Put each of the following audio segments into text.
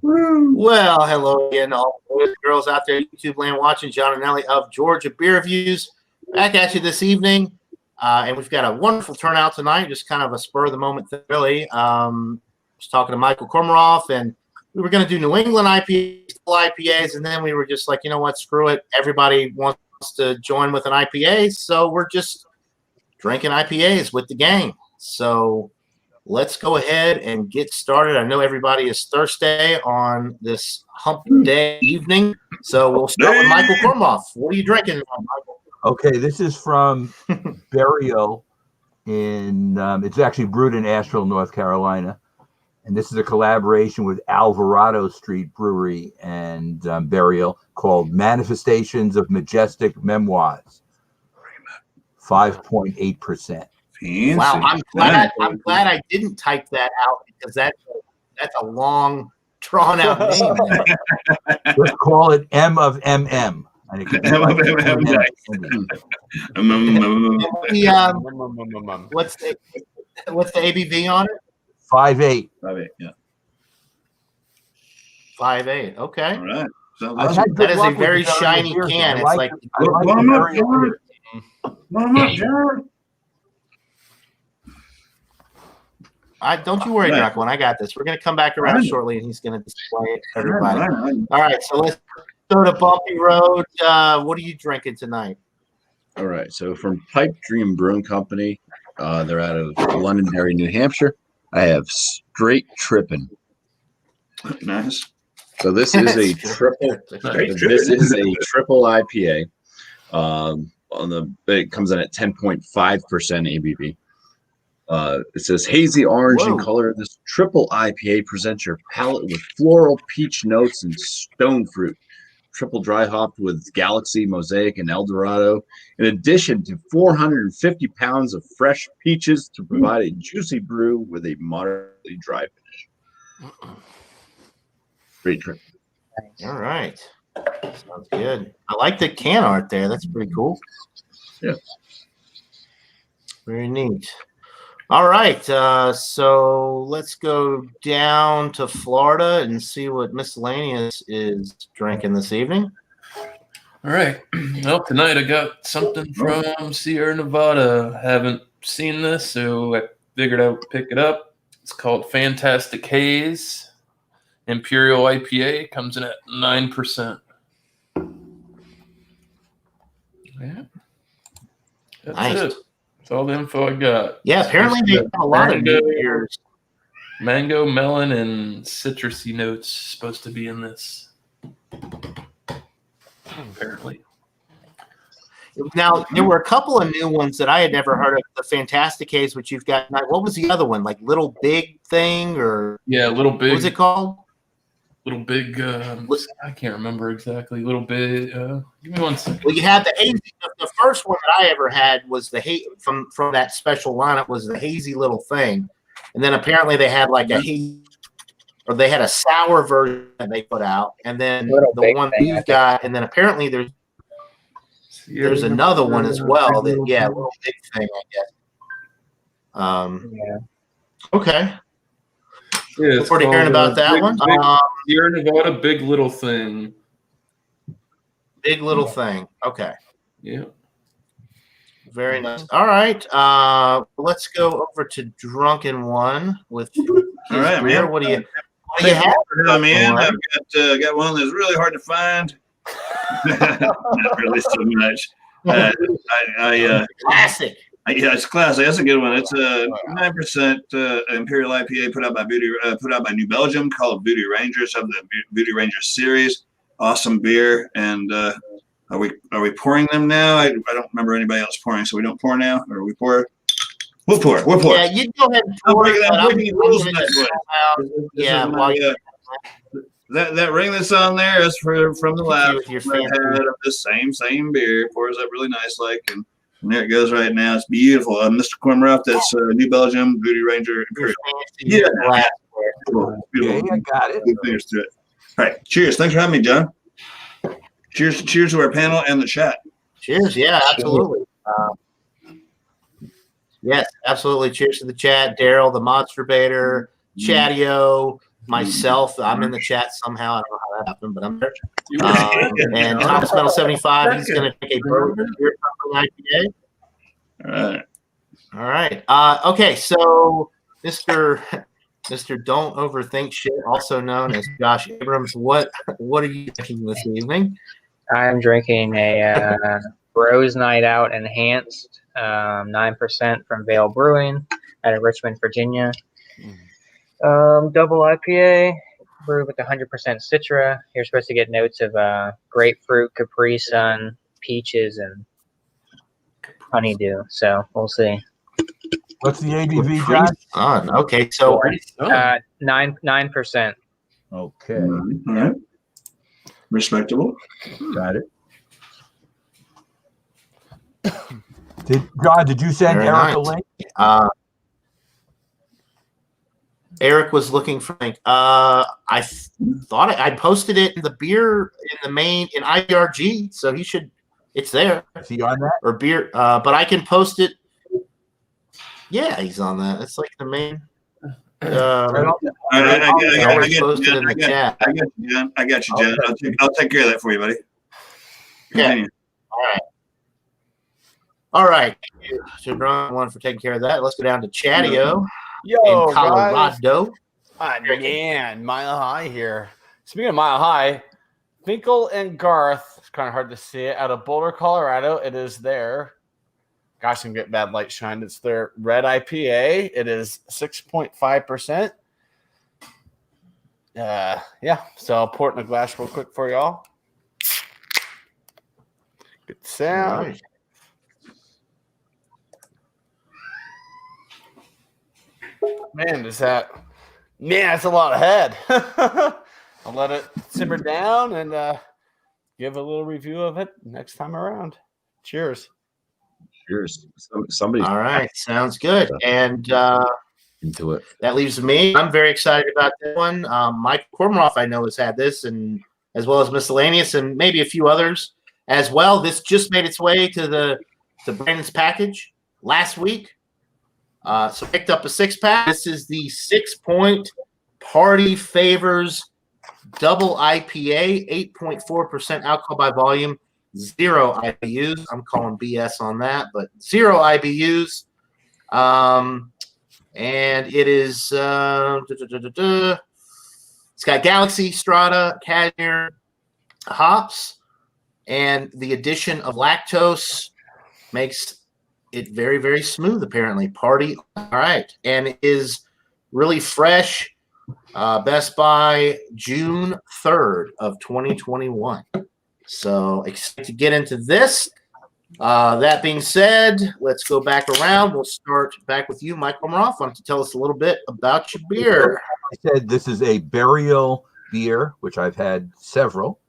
Well, hello again, all boys and girls out there, YouTube land watching. John and Ellie of Georgia Beer Reviews back at you this evening, and we've got a wonderful turnout tonight. Just kind of a spur of the moment thing, really. I was talking to Michael Kormaroff, and we were going to do New England IPAs, and then we were just like, you know what, screw it. Everybody wants to join with an IPA, so we're just drinking IPAs with the gang. So let's go ahead and get started. I know everybody is thirsty on this hump day evening, so we'll start with Michael Kormaroff. What are you drinking, Michael? Okay, this is from Imperial it's actually brewed in Asheville, North Carolina. And this is a collaboration with Alvarado Street Brewery and Burial called Manifestations of Majestic Memoirs. 5.8%. Wow, I'm glad I didn't type that out because that's a long, drawn out name. Let's call it M of MM. And it could be like what's the ABV on it? 5.8. 5.8, yeah. 5.8. Okay. All right. That is a very shiny can. It's like don't you worry, Jacqueline. I got this. We're going to come back around shortly, and he's going to display it to everybody. All right, so let's go to Bumpy Road. What are you drinking tonight? All right, so from Pipe Dream Brewing Company, they're out of Londonderry, New Hampshire. I have Straight Trippin'. Nice. So this is a triple. This is a triple IPA. It comes in at 10.5% ABV. It says hazy orange in color. This triple IPA presents your palate with floral peach notes and stone fruit. Triple dry hopped with Galaxy, Mosaic, and Eldorado, in addition to 450 pounds of fresh peaches to provide a juicy brew with a moderately dry finish. Great trip. All right. Sounds good. I like the can art there. That's pretty cool. Yeah. Very neat. All right, so let's go down to Florida and see what Miscellaneous is drinking this evening. All right. Well, tonight I got something from Sierra Nevada. Haven't seen this, so I figured I would pick it up. It's called Fantastic Haze. Imperial IPA comes in at 9%. Yeah. That's nice. it. That's all the info I got. Yeah, apparently they have a lot of new beers. Mango, melon, and citrusy notes supposed to be in this. Apparently. Now, there were a couple of new ones that I had never heard of. The Fantastic Haze, which you've got. What was the other one? Like Little Big thing? Or yeah, Little Big. What was it called? Little Big. I can't remember exactly. Little Big. Give me one second. Well, you had the hazy. The first one that I ever had was the from that special lineup was the hazy little thing, and then apparently they had like a hazy, or they had a sour version that they put out, and then the one that you got, and then apparently there's another one as well. That Little Big thing, I guess. Okay. Yeah, look forward to hearing about that one. Sierra Nevada, Big Little Thing. Big Little Thing. Okay. Yeah. Very nice. All right. Let's go over to Drunken One with all right, beer. man. What do you have? Man, I've got one that's really hard to find. Not really so much. Classic. Yeah, it's classic. That's a good one. It's a 9% Imperial IPA put out by New Belgium, called Beauty Rangers, of the Beauty Rangers series. Awesome beer. And are we pouring them now? I don't remember anybody else pouring, so we don't pour now, or we pour. We'll pour. Yeah, you go ahead and pour. That ring that's on there is from the lab. Of this same beer. Pours up really nice, and there it goes right now. It's beautiful. Mr. Kormaroff, that's New Belgium Beauty Ranger Imperial. Yeah, beautiful. Yeah, I got it. Good fingers to it. All right, cheers. Thanks for having me, John. Cheers to our panel and the chat. Cheers. Yeah, absolutely. Yes, absolutely. Cheers to the chat. Daryl, the Monster Baiter, Chatio, myself. I'm in the chat somehow. I don't know how that happened, but I'm there. And Thomas Metal 75, he's going to take a Burlington Beer IPA. All right. All right. Okay, so Mr. Don't Overthink Shit, also known as Josh Abrams, what are you drinking this evening? I'm drinking a Bros Night Out Enhanced, 9% from Vale Brewing out of Richmond, Virginia. Double IPA, brewed with 100% Citra. You're supposed to get notes of grapefruit, Capri Sun, peaches, and honeydew. So we'll see. What's the ABV, John? Okay, so 9%. Okay. All right. Respectable. Got it. Did you send Very Eric nice. a link? Eric was looking for link. I thought I posted it in the beer in IRG, so it's there. Is he on that? Or beer, but I can post it. Yeah, he's on that. It's like the main. I posted in the chat. I got you, John. I'll take care of that for you, buddy. Continue. All right. So, one for taking care of that. Let's go down to Chatio Yo, in Colorado. Man, Mile High here. Speaking of Mile High, Finkel and Garth, it's kind of hard to see it, out of Boulder, Colorado. It is there. Gosh, I'm getting bad light shine. It's their red IPA. It is 6.5%. Yeah, so I'll pour it in a glass real quick for y'all. Good sound. Right. Man, that's a lot of head. I'll let it simmer down and give a little review of it next time around. Cheers. Cheers. Somebody. All right. Sounds good. And into it. that leaves me. I'm very excited about that one. Mike Kormaroff, I know, has had this, and as well as Miscellaneous and maybe a few others as well. This just made its way to Brandon's package last week. So picked up a 6-pack. This is the 6 Point Party Favors Double IPA, 8.4% alcohol by volume, 0 IBUs. I'm calling BS on that, but 0 IBUs. And it is it's got Galaxy, Strata, Cashmere, hops, and the addition of lactose makes it very, very smooth, apparently. Party. All right. And it is really fresh. Best by June 3rd of 2021. So excited to get into this. That being said, let's go back around. We'll start back with you, Mike Kormaroff. Why don't you tell us a little bit about your beer? I said this is a Burial beer, which I've had several.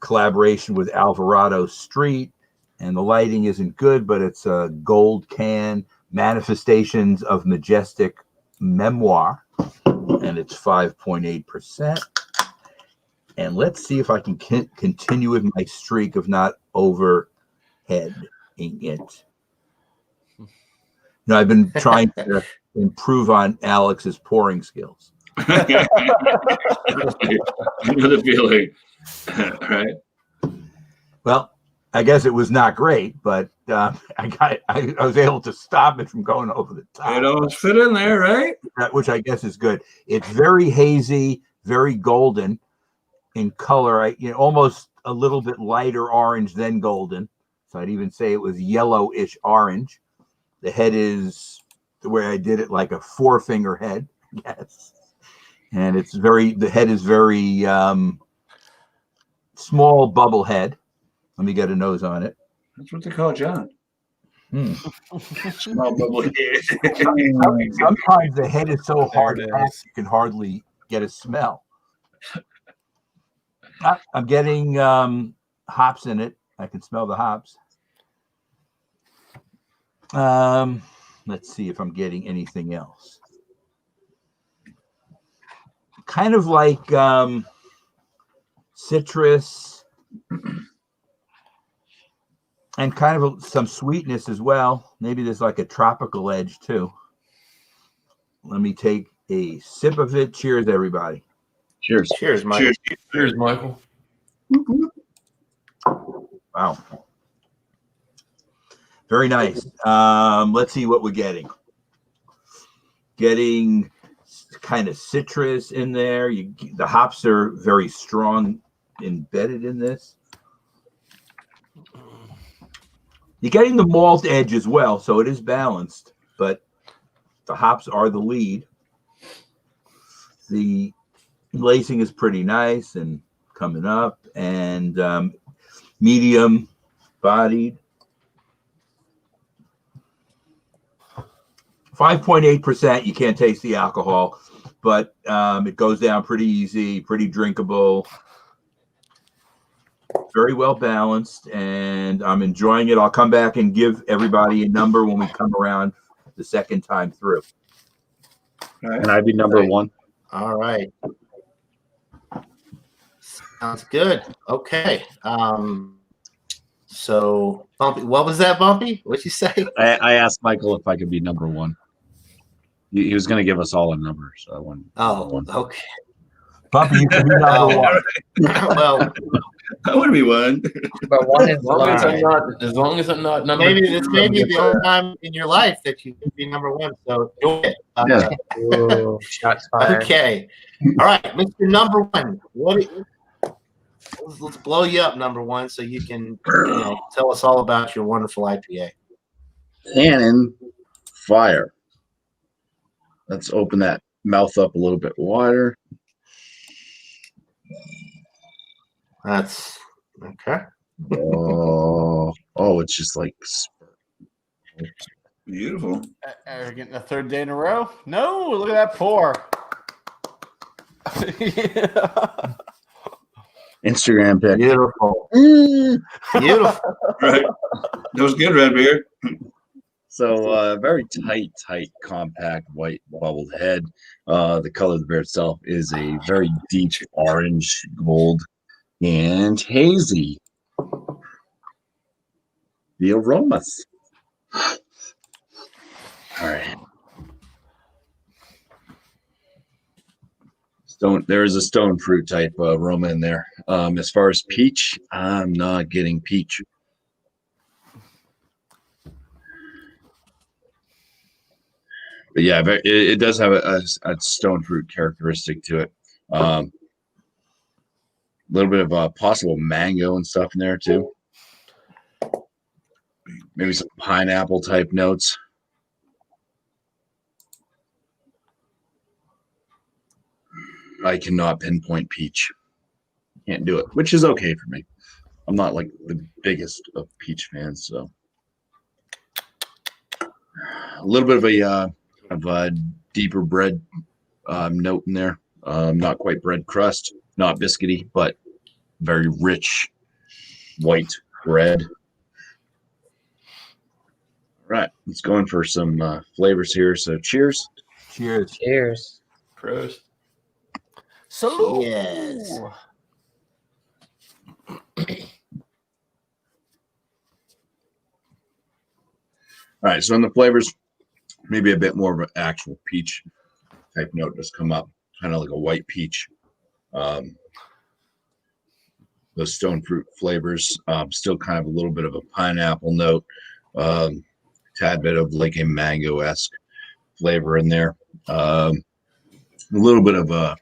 Collaboration with Alvarado Street. And the lighting isn't good, but it's a gold can, Manifestations of Majestic Memoir, and it's 5.8%. And let's see if I can continue with my streak of not overheading it. No, I've been trying to improve on Alex's pouring skills. I know the feeling. Right. Well, I guess it was not great, but I was able to stop it from going over the top. It almost fit in there, right? Which I guess is good. It's very hazy, very golden in color. Almost a little bit lighter orange than golden. So I'd even say it was yellowish orange. The head is the way I did it, like a 4-finger head. Yes, and the head is very small bubble head. Let me get a nose on it. That's what they call John. Small bubble head. Sometimes the head is so hard to pack, you can hardly get a smell. I'm getting hops in it. I can smell the hops. Let's see if I'm getting anything else. Kind of like citrus. And kind of some sweetness as well. Maybe there's like a tropical edge too. Let me take a sip of it. Cheers, everybody. Cheers. Cheers, Mike. Cheers, Michael. Wow. Very nice. Let's see what we're getting. Getting kind of citrus in there. The hops are very strong embedded in this. You're getting the malt edge as well, so it is balanced, but the hops are the lead. The lacing is pretty nice and coming up, and medium bodied. 5.8%. You can't taste the alcohol, but it goes down pretty easy, pretty drinkable, very well balanced, and I'm enjoying it. I'll come back and give everybody a number when we come around the second time through. Can I be number one? All right. Sounds good. Okay. So Bumpy, what was that, Bumpy? What'd you say? I asked Michael if I could be number one. He was going to give us all a number, so I wanted. Oh, okay. Bumpy, you can be number one. Well, I want to be one. But one is As long as, Alright. as long as I'm not number maybe two, this I'm may be good the for only it. time in your life that you can be number one. So do it. Yeah. ooh, shots fired. Okay. All right, Mr. Number One. Let's blow you up, number one, so you can tell us all about your wonderful IPA. Cannon fire. Let's open that mouth up a little bit wider. That's okay. Oh, it's just like Beautiful. Are we getting a third day in a row? No, look at that pour. Instagram pic. Beautiful. Beautiful. Right. That was good, Red Beard. So very tight, compact, white bubbled head. The color of the beer itself is a very deep orange, gold, and hazy. The aromas. All right. There is a stone fruit type aroma in there. As far as peach, I'm not getting peach. But yeah, it does have a stone fruit characteristic to it. A little bit of possible mango and stuff in there too. Maybe some pineapple type notes. I cannot pinpoint peach. Can't do it, which is okay for me. I'm not like the biggest of peach fans, so a little bit of a deeper bread note in there. Not quite bread crust, not biscuity, but very rich white bread. All right, let's go in for some flavors here. So cheers. Cheers. Cheers. Prost. Salute. Yes. All right, so in the flavors, maybe a bit more of an actual peach type note does come up, kind of like a white peach. Those stone fruit flavors, still kind of a little bit of a pineapple note, tad bit of like a mango-esque flavor in there. A little bit of a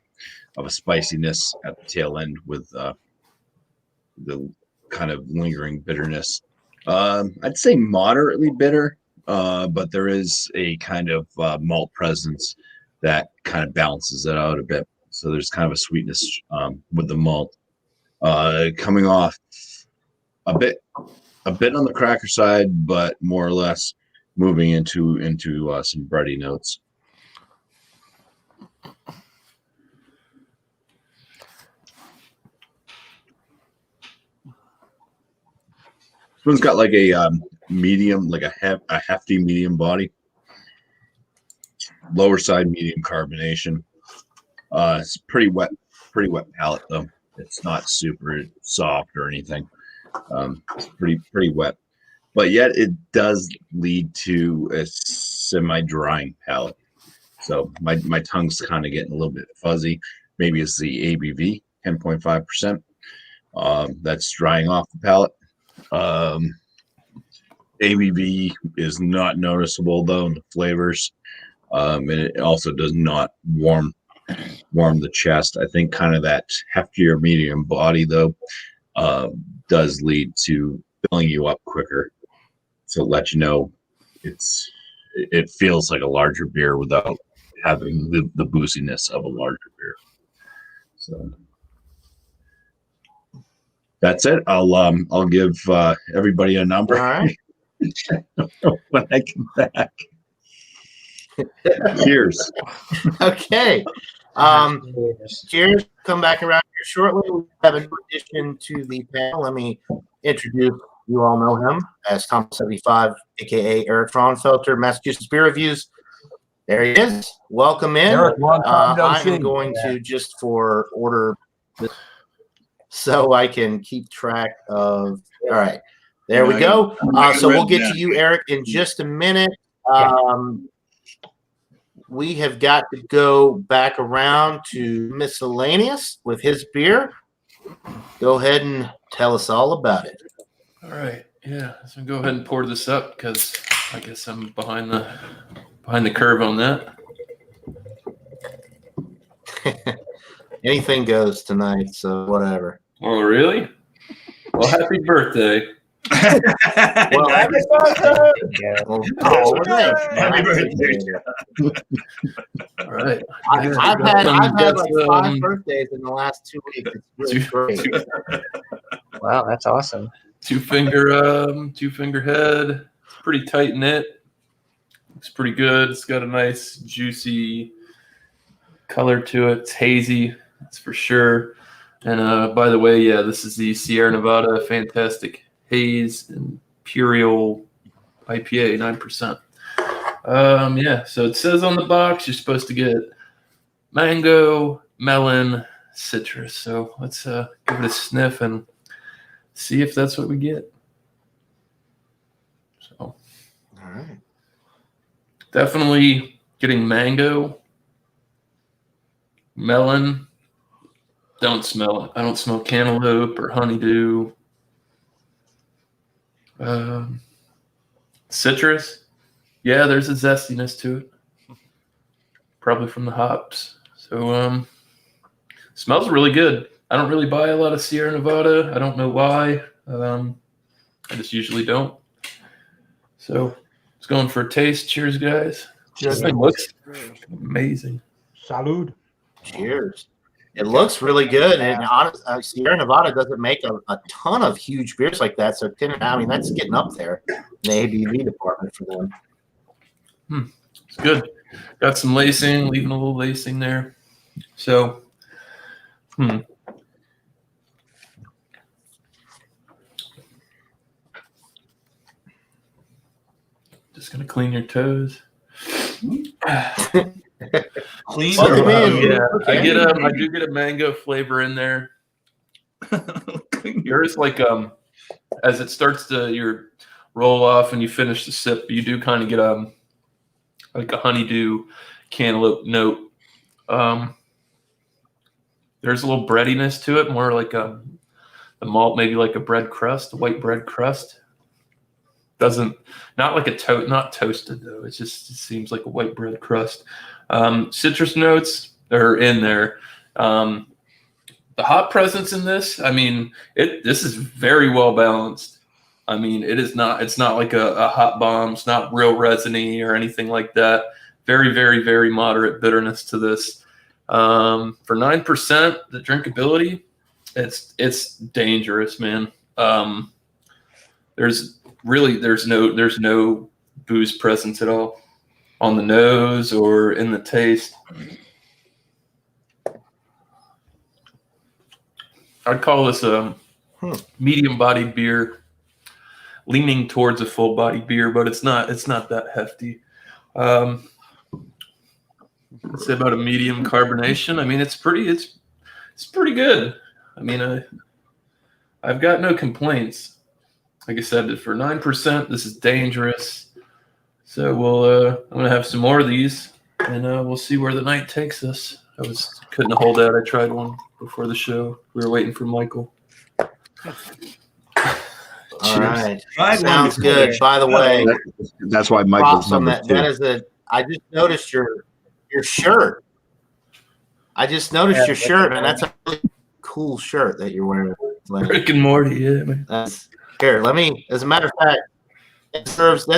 spiciness at the tail end with the kind of lingering bitterness. I'd say moderately bitter, but there is a kind of malt presence that kind of balances it out a bit. So there's kind of a sweetness with the malt coming off a bit on the cracker side, but more or less moving into some bready notes. This one's got like a medium, like a hefty medium body. Lower side medium carbonation. It's pretty wet palate though. It's not super soft or anything. It's pretty wet. but yet it does lead to a semi-drying palate. So my tongue's kind of getting a little bit fuzzy. Maybe it's the ABV, 10.5%. That's drying off the palate. ABV is not noticeable though in the flavors, and it also does not warm the chest. I think kind of that heftier medium body though does lead to filling you up quicker. So let you know it feels like a larger beer without having the booziness of a larger beer. So that's it. I'll give everybody a number. All right. When I come back. Cheers. Okay. Cheers. Come back around here shortly. We have a new addition to the panel. Let me introduce. You all know him as Tom75, aka Eric Fraunfelter, Massachusetts Beer Reviews. There he is. Welcome in. Eric, long time no I'm see. going to just for order, so I can keep track of. All right. There we go. So we'll get to you, Eric, in just a minute. We have got to go back around to Miscellaneous with his beer. Go ahead and tell us all about it. All right. Yeah. So go ahead and pour this up because I guess I'm behind the curve on that. Anything goes tonight, so whatever. Oh, really? Well, happy birthday. Well, Happy Happy birthday. All right. I've had like 5 birthdays in the last 2 weeks. It's really great. Wow, that's awesome. Two finger head. It's pretty tight knit. Looks pretty good. It's got a nice juicy color to it. It's hazy, that's for sure. And by the way, yeah, this is the Sierra Nevada Fantastic Haze Imperial IPA, 9%. Yeah, so it says on the box you're supposed to get mango, melon, citrus. So let's give it a sniff and see if that's what we get. So, All right. Definitely getting mango, melon. Don't smell it. I don't smell cantaloupe or honeydew. Citrus. Yeah, there's a zestiness to it. Probably from the hops. So smells really good. I don't really buy a lot of Sierra Nevada. I don't know why. I just usually don't. So it's going for a taste. Cheers, guys. This thing looks amazing. Salud. Cheers. It looks really good, and honest, Sierra Nevada doesn't make a ton of huge beers like that. So, I mean, that's getting up there in the ABV department for them. It's good. Got some lacing, leaving a little lacing there. So, just gonna clean your toes. Clean. Welcome in. Yeah, Okay. I do get a mango flavor in there. Yours like as it starts to your roll off and you finish the sip, you do kind of get like a honeydew cantaloupe note. There's a little breadiness to it, more like the malt, maybe like a bread crust, a white bread crust. Not like not toasted though. It seems like a white bread crust. Citrus notes are in there. The hop presence in this, I mean, this is very well balanced. I mean, it's not like a hot bomb. It's not real resiny or anything like that. Very, very, very moderate bitterness to this. For 9%, the drinkability, it's dangerous, man. There's no booze presence at all on the nose or in the taste. I'd call this a medium-bodied beer, leaning towards a full-bodied beer, but it's not that hefty. I'd say about a medium carbonation. I mean, it's pretty good. I mean, I've got no complaints. like I said, for 9%, this is dangerous. So we'll I'm gonna have some more of these, and we'll see where the night takes us. I couldn't hold out. I tried one before the show. We were waiting for Michael. All right. Right, Sounds good. By the way, That's why Michael's props on number that. 2. That is I just noticed your shirt. I just noticed your shirt, and that's a really cool shirt that you're wearing. Rick and Morty, yeah, man. Here, let me. As a matter of fact, that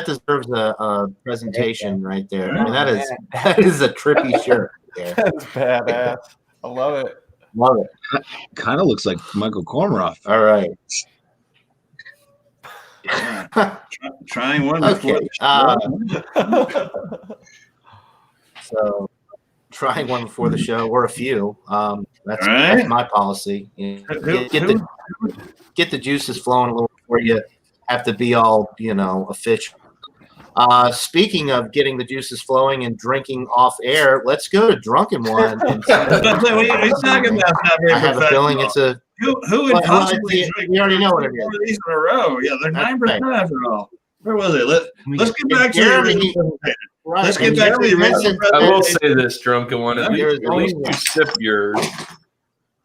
deserves a presentation right there. I mean, that is a trippy shirt. There. That's badass. I love it. Love it. Kind of looks like Michael Kormaroff. All right. Trying one. Okay. So, trying one before the show, or a few. That's my policy. Get the juices flowing a little before you have to be all official. Speaking of getting the juices flowing and drinking off air, let's go to Drunken One. What are you talking about? I have a feeling it's a. Who would possibly drink? We already know what it is. 4 of these in a row. Yeah, they're 9% after all. Where was it? Let's get back to the Let's get back to the original I will presentation. say this, Drunken One. At least you sip yours.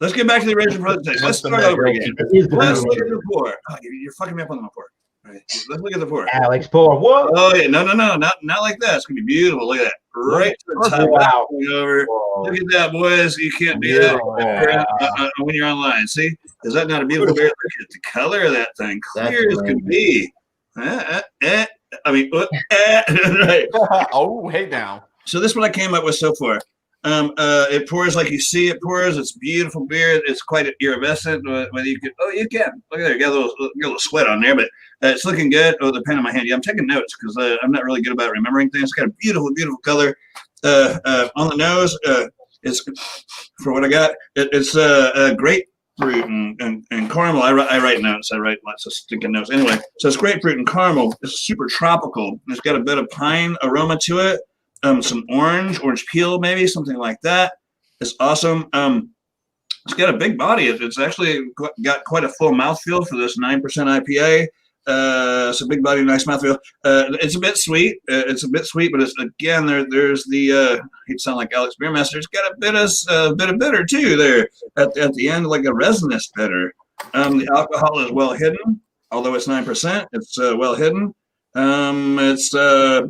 Let's get back to the original presentation. Let's start over again. Let's look at the pour. Oh, you're fucking me up on the pour. All right, let's look at the pour. Alex, pour. Whoa. Oh yeah, no, not like that. It's gonna be beautiful. Look at that, right to the top. Wow. Over. Look at that, boys. You can't do that when you're online. See, is that not a beautiful beer? Look at the color of that thing, clear as can be. Right. Oh, hey now. So this is what I came up with so far. It pours like you see it pours. It's beautiful beer. It's quite iridescent. Whether you can, you can. Look at there. You got a little sweat on there, but it's looking good. Oh, the pen in my hand. Yeah, I'm taking notes because I'm not really good about remembering things. It's got a beautiful, beautiful color. On the nose, it's for what I got. It's grapefruit and caramel. I write notes. I write lots of stinking notes. Anyway, so it's grapefruit and caramel. It's super tropical. It's got a bit of pine aroma to it. Some orange peel, maybe something like that. It's awesome. It's got a big body. It's actually got quite a full mouthfeel for this 9% IPA. It's a big body, nice mouthfeel. It's a bit sweet. But it's again there's the I hate to sound like Alex Beermaster. It's got a bit of bitter too there at the end, like a resinous bitter. The alcohol is well hidden, although it's 9%. It's well hidden. Here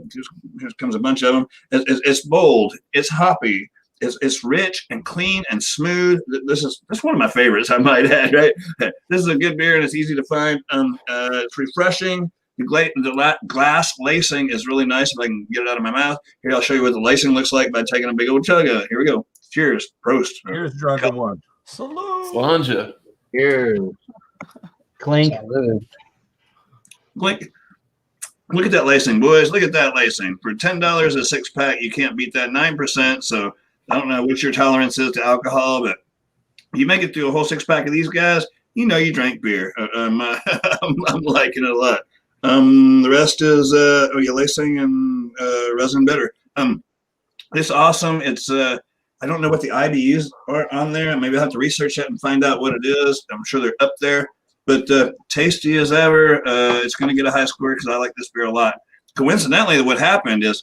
comes a bunch of them. It's bold. It's hoppy. It's rich and clean and smooth. This is one of my favorites, I might add. Right, this is a good beer and it's easy to find. It's refreshing. The glass lacing is really nice. If I can get it out of my mouth, here I'll show you what the lacing looks like by taking a big old chug of it. Here we go. Cheers. Prost. Here's Drunken One. Salute. Slanja. Here. Clink. Look at that lacing, boys. Look at that lacing. For $10 a 6-pack, you can't beat that 9%. So I don't know what your tolerance is to alcohol, but you make it through a whole 6-pack of these guys, you drank beer. I'm liking it a lot. The rest is lacing and resin bitter. It's awesome. It's I don't know what the IBUs are on there. Maybe I'll have to research that and find out what it is. I'm sure they're up there. But tasty as ever. It's going to get a high score because I like this beer a lot. Coincidentally, what happened is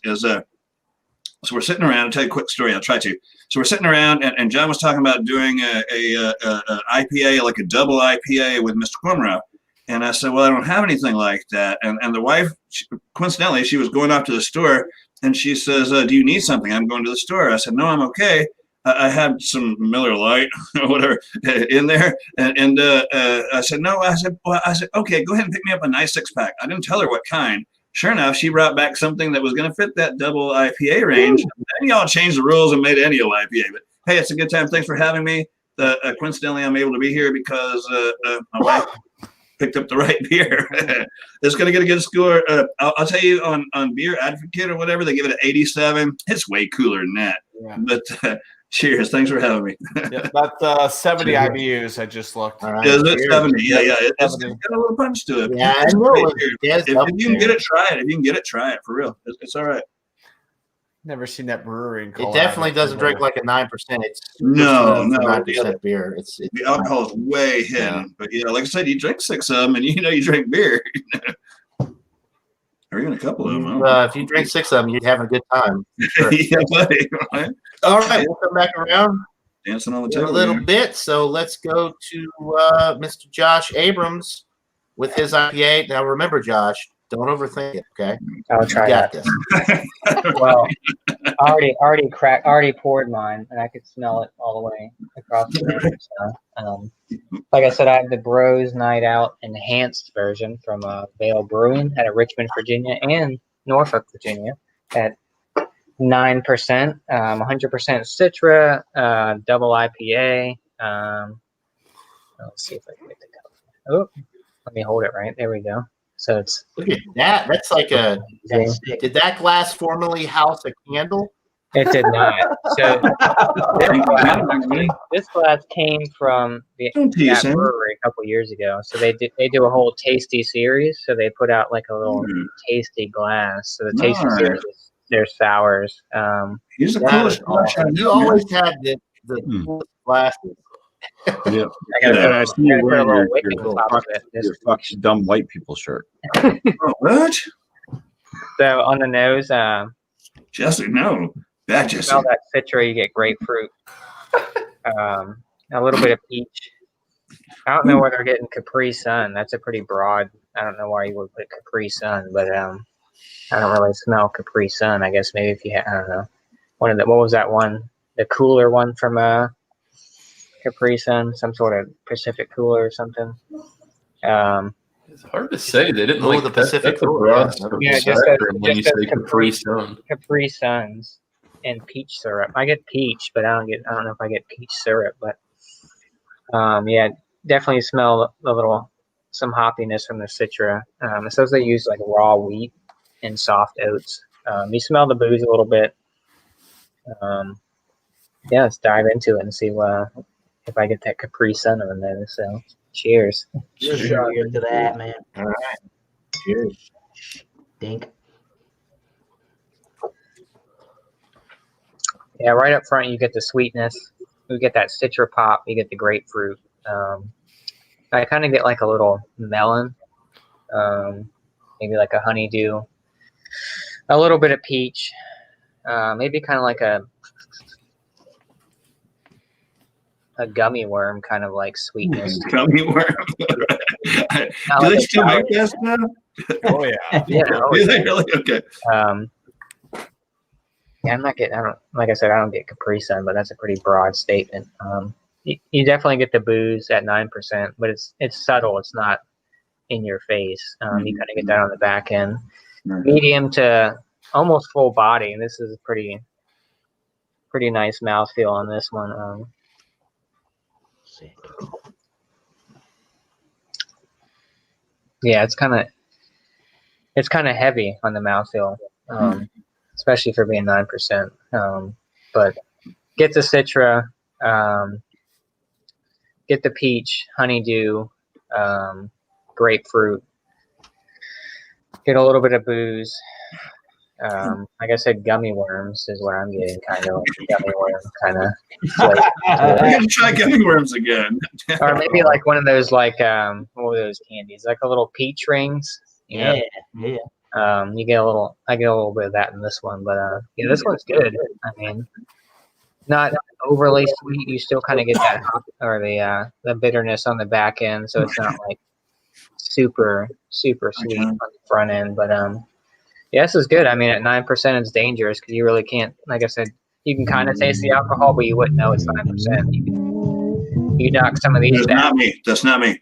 so we're sitting around. I'll tell you a quick story. I'll try to. So we're sitting around, and John was talking about doing a IPA, like a double IPA with Mr. Cormorant. And I said, well, I don't have anything like that. And the wife, coincidentally, she was going off to the store, and she says, do you need something? I'm going to the store. I said, no, I'm okay. I had some Miller Lite or whatever in there. And I said, no. I said, okay, go ahead and pick me up a nice 6-pack. I didn't tell her what kind. Sure enough, she brought back something that was going to fit that double IPA range. And y'all changed the rules and made it any old IPA. But hey, it's a good time. Thanks for having me. Coincidentally, I'm able to be here because my wife picked up the right beer. It's going to get a good score. I'll tell you on Beer Advocate or whatever, they give it an 87. It's way cooler than that. Yeah. But cheers. Thanks for having me. Yeah, that's 70 IBUs. I just looked. All right. Is it 70? Yeah. It's got a little punch to it. Yeah, I know. If you can get it, try it. If you can get it, try it for real. It's all right. Never seen that brewery in It Colorado. definitely doesn't drink like a 9%. It's super No, smooth for no, 9% beer. It's the alcohol is way hidden. But yeah, like I said, you drink 6 of them, and you drink beer. Or even a couple of them. if you drink 6 of them, you're having a good time. Sure. Yeah, buddy. Right? All right, we'll come back around Dancing on the in table a little here. bit. So let's go to Mr. Josh Abrams with his IPA. Now remember, Josh, don't overthink it. Okay, I'll you try got that. this. Well, already poured mine, and I could smell it all the way across the room. So, like I said, I have the Bros Night Out enhanced version from Vale Brewing out of Richmond, Virginia, and Norfolk, Virginia, at 9%, 100% Citra, double IPA. Let's see if I can get the cup. Oh, let me hold it right. There we go. So it's Look at that. That's like a. Did that glass formerly house a candle? It did not. So this glass came from that brewery a couple years ago. So they do a whole tasty series. So they put out like a little tasty glass. So the tasty series is their sours. He's the coolest. Awesome. You always had the coolest glasses. Yeah. I see you wearing your fuck dumb white people shirt. What? So on the nose, Jesse, no. That you Jesse. smell that Citra, you get grapefruit. A little bit of peach. I don't know whether they're getting Capri Sun. That's a pretty broad. I don't know why you would put Capri Sun, but I don't really smell Capri Sun. I guess maybe if you I don't know. What was that one? The cooler one from Capri Sun, some sort of Pacific cooler or something. It's hard to say. They didn't the Pacific cooler. Yeah, just when you say Capri Sun. Capri Suns and peach syrup. I get peach, but I don't know if I get peach syrup, but yeah, definitely smell some hoppiness from the Citra. It says they use like raw wheat and soft oats. You smell the booze a little bit. Yeah, let's dive into it and see if I get that Capri Sun on there. So, cheers. Cheers to that, man. All right. Cheers. Dink. Yeah, right up front, you get the sweetness. You get that Citra pop. You get the grapefruit. I kind of get like a little melon, maybe like a honeydew, a little bit of peach, maybe kind of like a gummy worm kind of like sweetness. Gummy worm. Do they still make that stuff? Oh yeah. Yeah. Do they really? Okay. Yeah, like I said, I don't get Capri Sun, but that's a pretty broad statement. You definitely get the booze at 9%, but it's subtle. It's not in your face. You kind of get that on the back end. Medium to almost full body, and this is a pretty nice mouthfeel on this one. Yeah, it's kind of heavy on the mouthfeel, especially for being 9%. But get the Citra, get the peach, honeydew, grapefruit, get a little bit of booze. Like I said, gummy worms is what I'm getting, kind of gummy worm kind of. I'm gonna try gummy worms again. Or maybe like one of those what were those candies? Like a little peach rings. Yeah. I get a little bit of that in this one, but yeah, this one's good. I mean, not overly sweet. You still kind of get that hop or the bitterness on the back end, so it's not like super sweet on the front end. But yeah, this is good. I mean, at 9%, it's dangerous because you really can't. Like I said, you can kind of taste the alcohol, but you wouldn't know it's 9%. You knock some of these down. That's not me.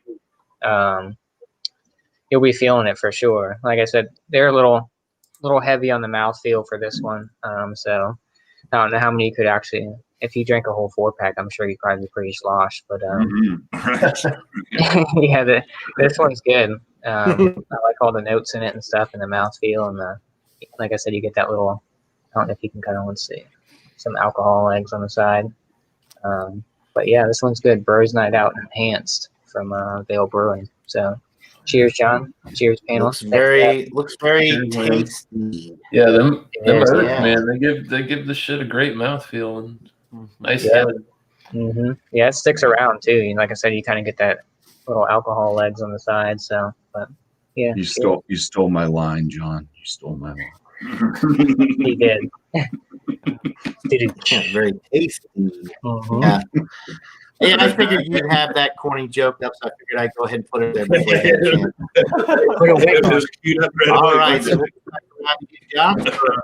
You'll be feeling it for sure. Like I said, they're a little heavy on the mouthfeel for this one. So I don't know how many you could actually. If you drank a whole 4-pack, I'm sure you'd probably be pretty sloshed. But yeah, this one's good. I like all the notes in it and stuff, and the mouthfeel, and like I said, you get that little. I don't know if you can kind of see some alcohol eggs on the side. But yeah, this one's good. Bros Night Out enhanced from Vale Brewing. So Cheers, John. Cheers, panel. Looks very tasty. Yeah, them Yes, herbs, yeah. man. They give the shit a great mouthfeel and nice Yeah. head. Yeah, it sticks around too. And like I said, you kind of get that little alcohol legs on the side. So, but yeah, You stole my line, John. You stole my line. he did. Yeah, very tasty. Mhm. Yeah. Yeah, I figured you'd have that corny joke up, so I figured I'd go ahead and put it there before you had a chance. Put a wig on. Just queued up right All away. right, so we'll come back around to you, John, for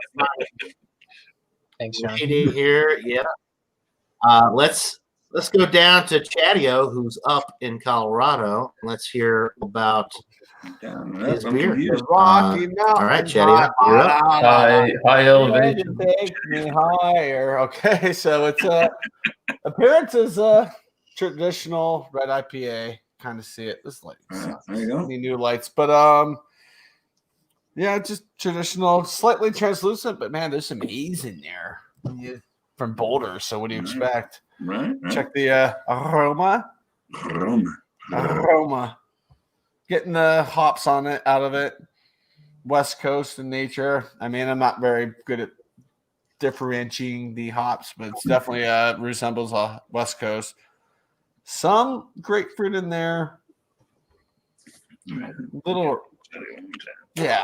Thanks, John. meeting here. Yeah. Let's go down to Chatio, who's up in Colorado. Let's hear about his I'm beer. confused. Rocky Mountain. All right, Chatio, you're up. High elevation. Take me higher. Okay, so it's appearance is a traditional red IPA. Kind of see it. This lights. There you go. Any new lights, but yeah, just traditional, slightly translucent. But man, there's some haze in there from Boulder. So what do you expect? Right. Check the aroma. Getting the hops on it, out of it. West Coast in nature. I mean, I'm not very good at differentiating the hops, but it's definitely resembles a West Coast. Some grapefruit in there. Little, yeah.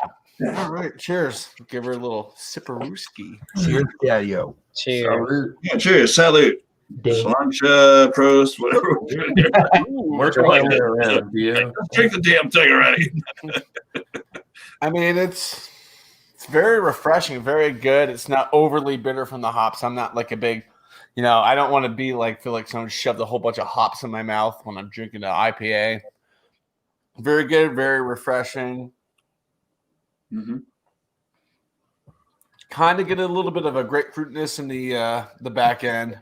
All right, cheers. Give her a little sipperooski. Cheers, Daddy-o. Cheers. Yeah, cheers. Salute. Ding. Slancha, Prost, whatever. We're going around, yeah. Let's drink the damn thing already. I mean, it's very refreshing, very good. It's not overly bitter from the hops. I'm not like a big, I don't want to be like, feel like someone shoved a whole bunch of hops in my mouth when I'm drinking an IPA. Very good, very refreshing. Kind of get a little bit of a grapefruitness in the back end.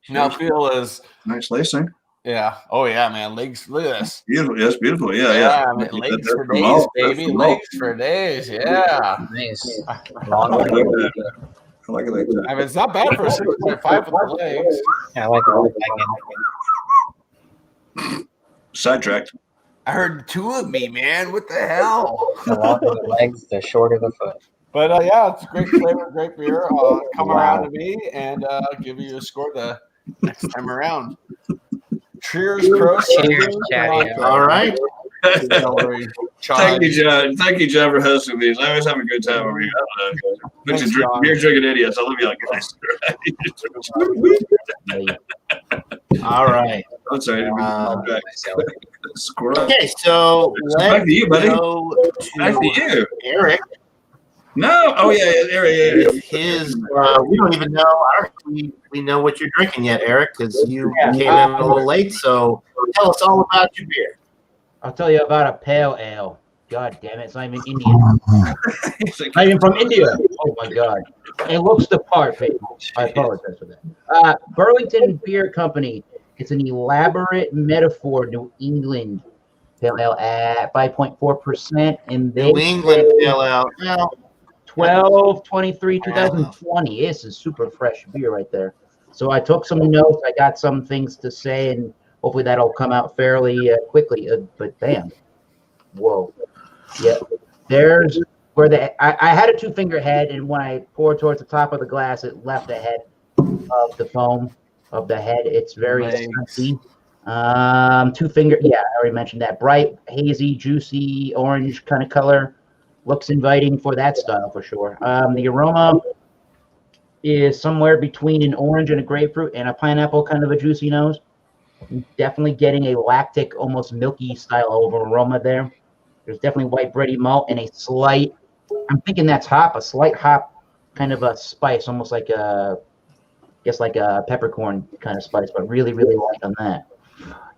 Now feel is Nice lacing. yeah. Oh yeah, man. Legs. Look at this. Beautiful. Yes, beautiful. Yeah. I mean, legs That's for from days, all- baby. that's from Legs for days. Yeah. Nice. I like that. I like it like that. I mean, it's not bad for a 6.5 with the legs. I like it. Sidetracked. I heard two of me, man. What the hell? The longer the legs, the shorter the foot. But yeah, it's a great flavor, great beer. Come around to me and give you a score the next time around. Cheers, Prost. Cheers, Chatty. All right. Thank you, John. Thank you, John, for hosting these. I always have a good time over here. Bunch of Thanks, John. beer drinking idiots. I love you guys. All right. I'm sorry. Squirrel. Okay, so Back let's to you, buddy. go Back to you. Eric. No. Oh yeah, Eric. With his, we don't even know. I don't think we know what you're drinking yet, Eric, because you came in a little late. So tell us all about your beer. I'll tell you about a pale ale. God damn it, it's not even Indian. Not even from India. Oh my God. It looks the part, people. I apologize for that. Burlington Beer Company. It's an elaborate metaphor, New England pale ale at 5.4%. And they New England Pale Ale. Well, 12/23, 2020. This is super fresh beer right there. So I took some notes. I got some things to say, and hopefully that'll come out fairly quickly. But bam, whoa, yeah. There's where I had a 2-finger head, and when I poured towards the top of the glass, it left the head of the foam of the head. It's very skunky. 2-finger. Yeah, I already mentioned that. Bright, hazy, juicy, orange kind of color. Looks inviting for that style for sure. The aroma is somewhere between an orange and a grapefruit and a pineapple, kind of a juicy nose. Definitely getting a lactic, almost milky style of aroma there. There's definitely white bready malt and a slight, I'm thinking that's hop, a slight hop, kind of a spice, almost like a peppercorn kind of spice, but really, really light on that.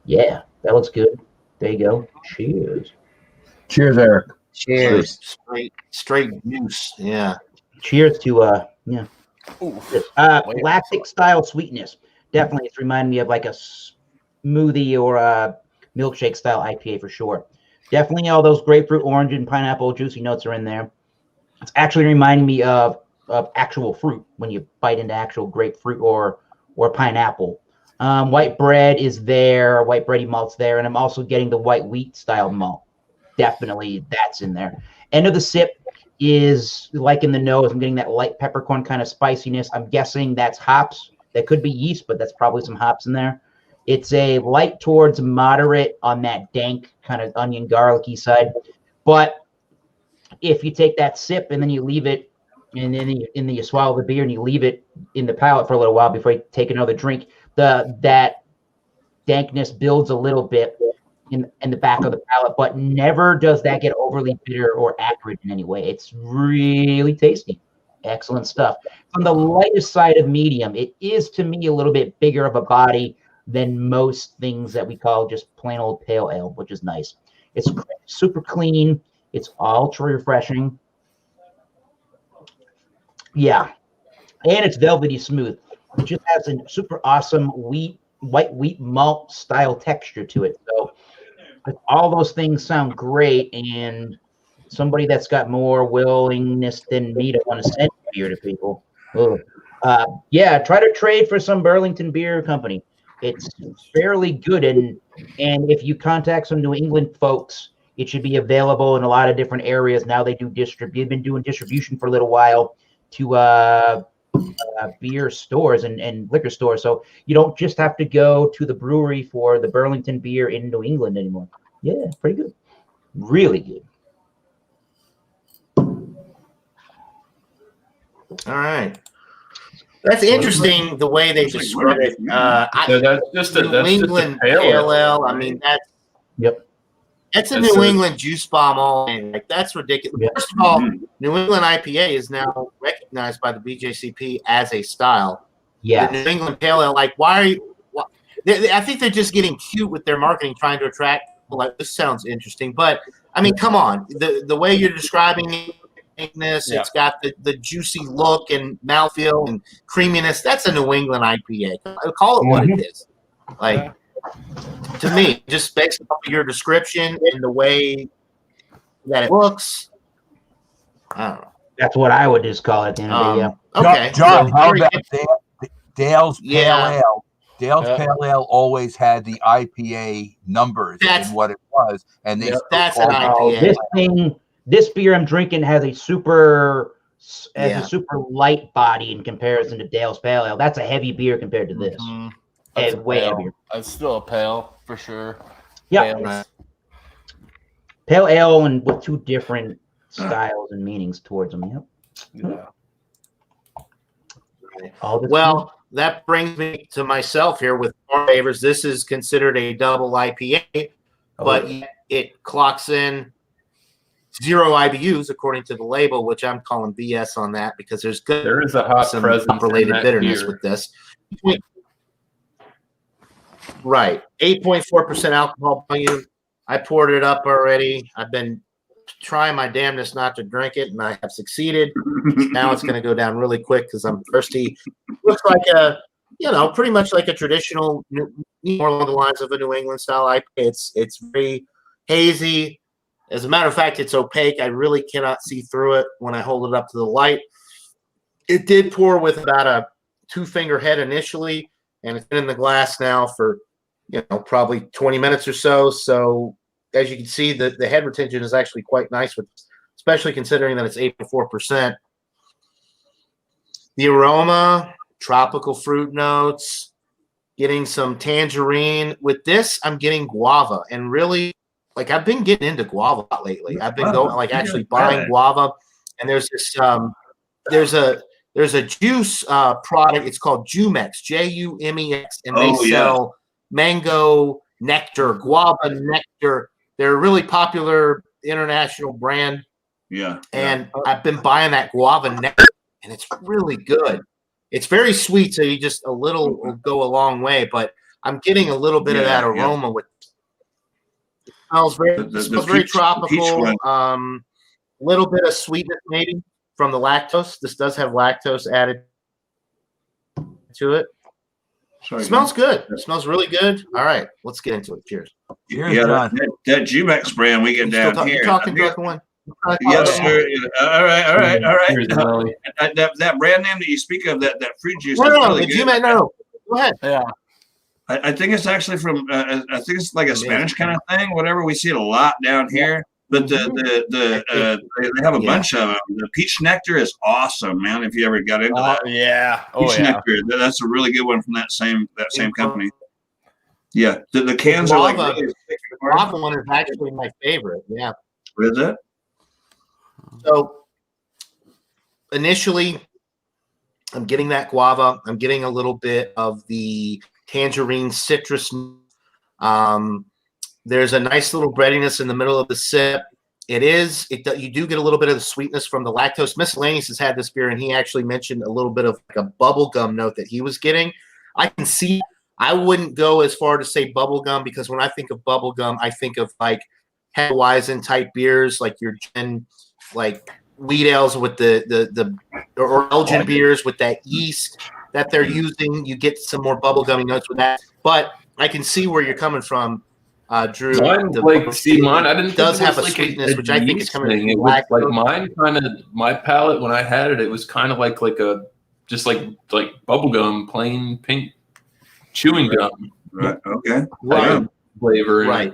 Yeah, that looks good. There you go. Cheers. Cheers, Eric. Cheers. Straight juice. Yeah. Cheers to Ooh. lactic style sweetness. Definitely, it's reminding me of like a smoothie or a milkshake style IPA for sure. Definitely, all those grapefruit, orange, and pineapple juicy notes are in there. It's actually reminding me of actual fruit when you bite into actual grapefruit or pineapple. White bread is there, white bready malt's there, and I'm also getting the white wheat style malt. definitely that's in there. End of the sip is like in the nose. I'm getting that light peppercorn kind of spiciness. I'm guessing that's hops. That could be yeast, but that's probably some hops in there. It's a light towards moderate on that dank kind of onion garlicky side. But if you take that sip and then you leave it, and then you swallow the beer and you leave it in the palate for a little while before you take another drink, that dankness builds a little bit in the back of the palate, but never does that get overly bitter or acrid in any way. It's really tasty. Excellent stuff. On the lightest side of medium, it is to me a little bit bigger of a body than most things that we call just plain old pale ale, which is nice. It's super clean. It's ultra refreshing. Yeah. And it's velvety smooth. It just has a super awesome white wheat malt style texture to it. So all those things sound great, and somebody that's got more willingness than me to want to send beer to people. Yeah, try to trade for some Burlington Beer Company. It's fairly good, and if you contact some New England folks, it should be available in a lot of different areas. Now they do they've been doing distribution for a little while to beer stores and liquor stores. So you don't just have to go to the brewery for the Burlington beer in New England anymore. Yeah, pretty good. Really good. All right. That's interesting the way they describe it. So that's just a New England pale ale. I mean, that's a New England juice bomb all in. Like, that's ridiculous. Yeah. First of all, New England IPA is now recognized by the BJCP as a style. Yeah. The New England pale ale, like, why are you? I think they're just getting cute with their marketing, trying to attract people. Like, this sounds interesting, but I mean, come on, the way you're describing it. It's got the juicy look and mouthfeel and creaminess. That's a New England IPA. Call it what it is. Like, to me, just based on your description and the way that it looks, I don't know. That's what I would just call it at the end of the day. Okay. John, So, how about Dale's Pale Ale? Dale's Yeah. Pale Ale always had the IPA numbers in what it was, and they that's an called IPA. This beer I'm drinking has a super light body in comparison to Dale's Pale Ale. That's a heavy beer compared to this. That's And way pale. heavier. It's still a pale for sure. Yeah. Pale. Pale ale and with two different styles and meanings towards them. Yep. Yeah. Well, that brings me to myself here with more favors. This is considered a double IPA, but it clocks in 0 IBUs according to the label, which I'm calling BS on that because there is a hot some presence related in that bitterness beer. with this. Right, 8.4% alcohol volume. I poured it up already. I've been trying my damnedest not to drink it, and I have succeeded. Now it's going to go down really quick because I'm thirsty. Looks like pretty much like a traditional, more along the lines of a New England style IPA. It's very hazy. As a matter of fact, it's opaque. I really cannot see through it when I hold it up to the light. It did pour with about a 2-finger head initially, and it's been in the glass now for, probably 20 minutes or so. So as you can see, the head retention is actually quite nice, especially considering that it's 8.4%. The aroma, tropical fruit notes, getting some tangerine. With this, I'm getting guava, and really, I've been getting into guava a lot lately. I've been actually buying guava, and there's this there's a juice product. It's called Jumex, Jumex, and they sell mango nectar, guava nectar. They're a really popular international brand. Yeah. And I've been buying that guava nectar, and it's really good. It's very sweet, so you just a little will go a long way. But I'm getting a little bit of that aroma with. It smells very tropical. Little bit of sweetness maybe from the lactose. This does have lactose added to it. Sorry, smells good. It smells really good. All right, let's get into it. Cheers. Cheers, that Jumex brand we get down here. You talking drunken one? Yes, sir. All right. Cheers, Nelly. That brand name that you speak of, that fruit juice. No, really the Jumex. No. Go ahead. Yeah. I think it's actually from. I think it's like a Spanish kind of thing. Whatever, we see it a lot down here. But they have a bunch of them. The peach nectar is awesome, man. If you ever got into that, Yeah. peach nectar. That's a really good one from that same company. Yeah, the cans are like really the guava one is actually my favorite. Yeah. What is it? So initially, I'm getting that guava. I'm getting a little bit of the tangerine citrus. There's a nice little breadiness in the middle of the sip. You do get a little bit of the sweetness from the lactose. Miscellaneous has had this beer, and he actually mentioned a little bit of like a bubble gum note that he was getting. I can see. I wouldn't go as far to say bubble gum, because when I think of bubble gum, I think of like Hefeweizen type beers, like your gin, like wheat ales with or Belgian beers with that yeast that they're using. You get some more bubble gummy notes with that. But I can see where you're coming from, Drew. Mine, mine. I didn't. Does have a like sweetness, which I think is coming from it was like mine. Kind of my palate when I had it. It was kind of like just like bubblegum, plain pink chewing gum. Right. Okay. Right. Flavor. Right.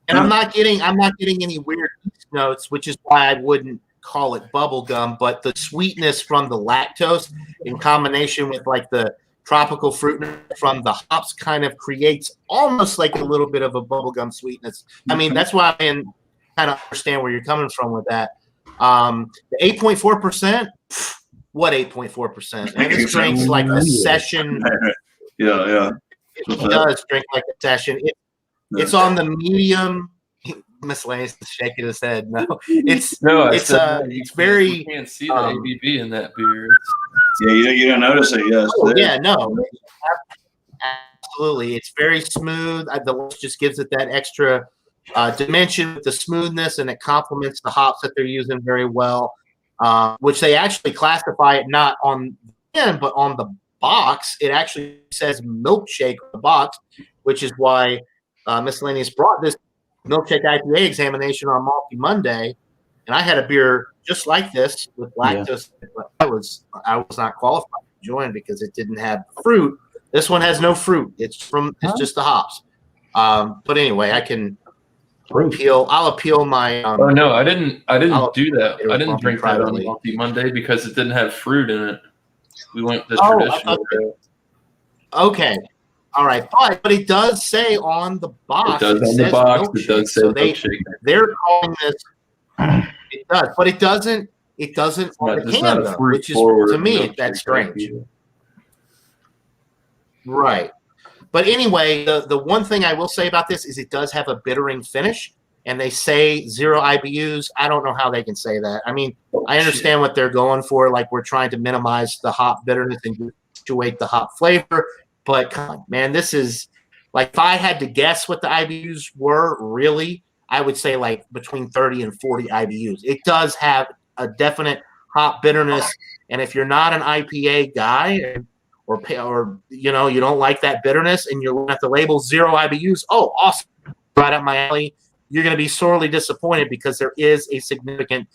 And I'm not getting any weird notes, which is why I wouldn't call it bubble gum. But the sweetness from the lactose in combination with like the tropical fruit from the hops kind of creates almost like a little bit of a bubblegum sweetness. I mean, that's why I kind of understand where you're coming from with that. The 8.4%, what 8.4%? And this drinks like a session. Yeah. It does drink like a session. It's on the medium. Miscellaneous is shaking his head. No, it's very. You can't see the ABV in that beer. Yeah, you don't notice it. Yes. Oh, yeah, no, absolutely. It's very smooth. The list just gives it that extra dimension with the smoothness, and it complements the hops that they're using very well. Which they actually classify it not on the end, but on the box. It actually says milkshake on the box, which is why Miscellaneous brought this milkshake IPA examination on Malty Monday, and I had a beer just like this with lactose. But I was not qualified to join because it didn't have fruit. This one has no fruit. It's just the hops. But anyway, I can appeal. I'll appeal my. Oh no, I didn't do that. I didn't drink that on Malty Monday because it didn't have fruit in it. We went the traditional way. Okay. All right, but it does say on the box. It does on the box. It does say milkshake. They're calling this. It does, but it doesn't. It doesn't on the can though, which is to me that's strange. Right, but anyway, the one thing I will say about this is it does have a bittering finish, and they say 0 IBUs. I don't know how they can say that. I mean, I understand what they're going for. Like we're trying to minimize the hop bitterness and accentuate the hop flavor. But come on, man, this is like if I had to guess what the IBUs were, really, I would say like between 30 and 40 IBUs. It does have a definite hop bitterness, and if you're not an IPA guy or you don't like that bitterness and you're looking at the label 0 IBUs, oh, awesome, right up my alley. You're going to be sorely disappointed because there is a significant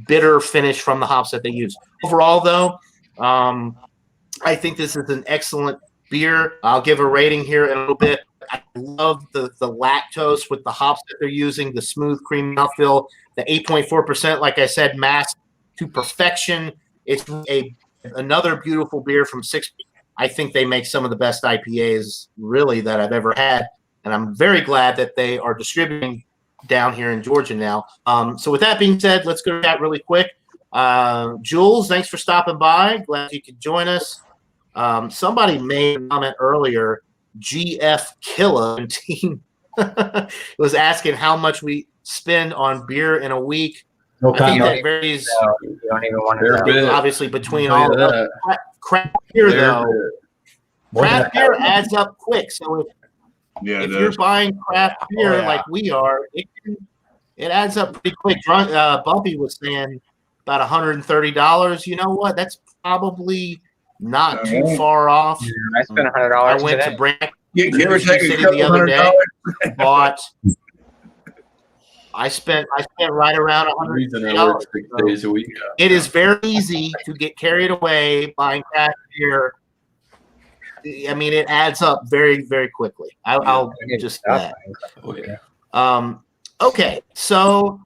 bitter finish from the hops that they use. Overall, though, I think this is an excellent beer. I'll give a rating here in a little bit. I love the lactose with the hops that they're using, the smooth, creamy mouthfeel, the 8.4%, like I said, masked to perfection. It's another beautiful beer from 6. I think they make some of the best IPAs really that I've ever had, and I'm very glad that they are distributing down here in Georgia now. So with that being said, let's go to that really quick. Jules, thanks for stopping by. Glad you could join us. Somebody made a comment earlier, GF Killa team was asking how much we spend on beer in a week. No I think comment. that varies You don't even want to know. obviously between all of us. Craft beer, though, craft beer adds up quick. So if you're buying craft beer like we are, it adds up pretty quick. Bumpy was saying about $130. You know what? That's probably not too far off. Yeah, I spent $100. I went today. to Brand You ever take a City couple the other day. $100? Bought. I spent right around $100. 6 days a week. It is very easy to get carried away buying craft beer. I mean, it adds up very, very quickly. I'll just that. Oh yeah. Okay, so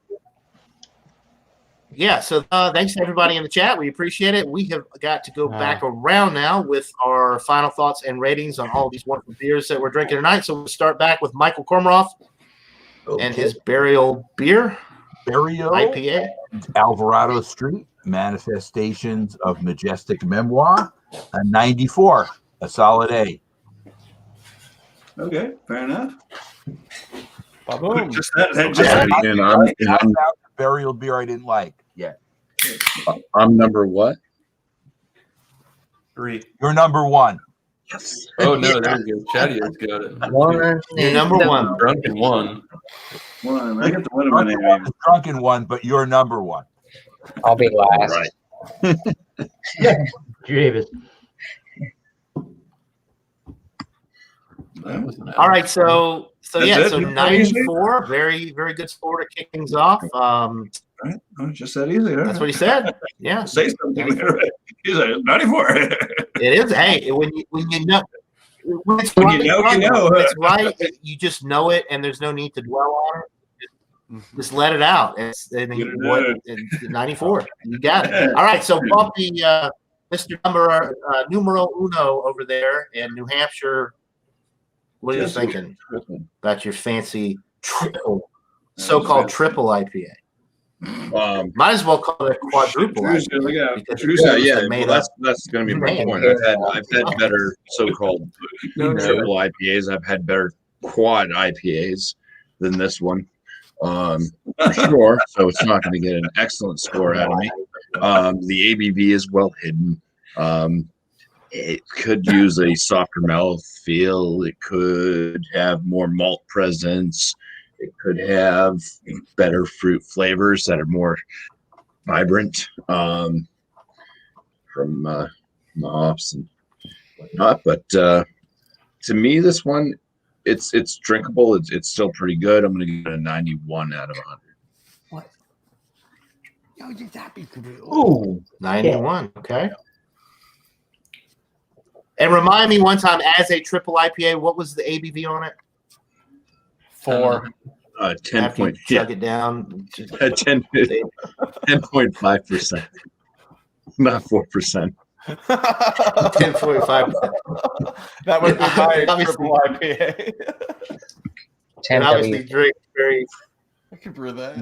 Yeah, so thanks to everybody in the chat. We appreciate it. We have got to go back around now with our final thoughts and ratings on all these wonderful beers that we're drinking tonight. So we'll start back with Michael Kormaroff and his Burial Beer. Burial IPA. Alvarado Street, Manifestations of Majestic Memoir, a 94, a solid A. Okay, fair enough. Ba-boom. Just that. And I'm Burial beer I didn't like yet. I'm number what? 3. You're number 1. Yes. Oh no, there you go. Chatty's got it. One. You're number 1. Drunken 1. One. I get the one in my name. Drunken 1, but you're number 1. I'll be last. Right. Davis. All right, so That's yeah, it? so 94, very, very good score to kick things off. Right? Oh, just that easy. Huh? That's what he said. Yeah, Say something. He's like 94. it is. Hey, when you know. When it's When right, you know, you know. when it's right, you just know it, and there's no need to dwell on it. Just let it out. It's 94. You got it. All right, so Bumpy, Mr. Numero Uno over there in New Hampshire. What are you thinking about your fancy triple, so-called triple IPA? Might as well call it a quadruple IPA. That's going to be my point. I've had better so-called triple IPAs. I've had better quad IPAs than this one. Sure, so it's not going to get an excellent score out of me. The ABV is well hidden. It could use a softer mouth feel. It could have more malt presence. It could have better fruit flavors that are more vibrant from the hops and whatnot. But to me, this one, it's drinkable. It's still pretty good. I'm going to give it a 91 out of 100. What? Yo, you happy to do? Ooh, 91. Okay. And remind me one time, as a triple IPA, what was the ABV on it? 4. 10 point, chug it down. 10.5%, not 4%. 10.5. That would be my Obviously. triple IPA. Obviously, drink very. I could brew that.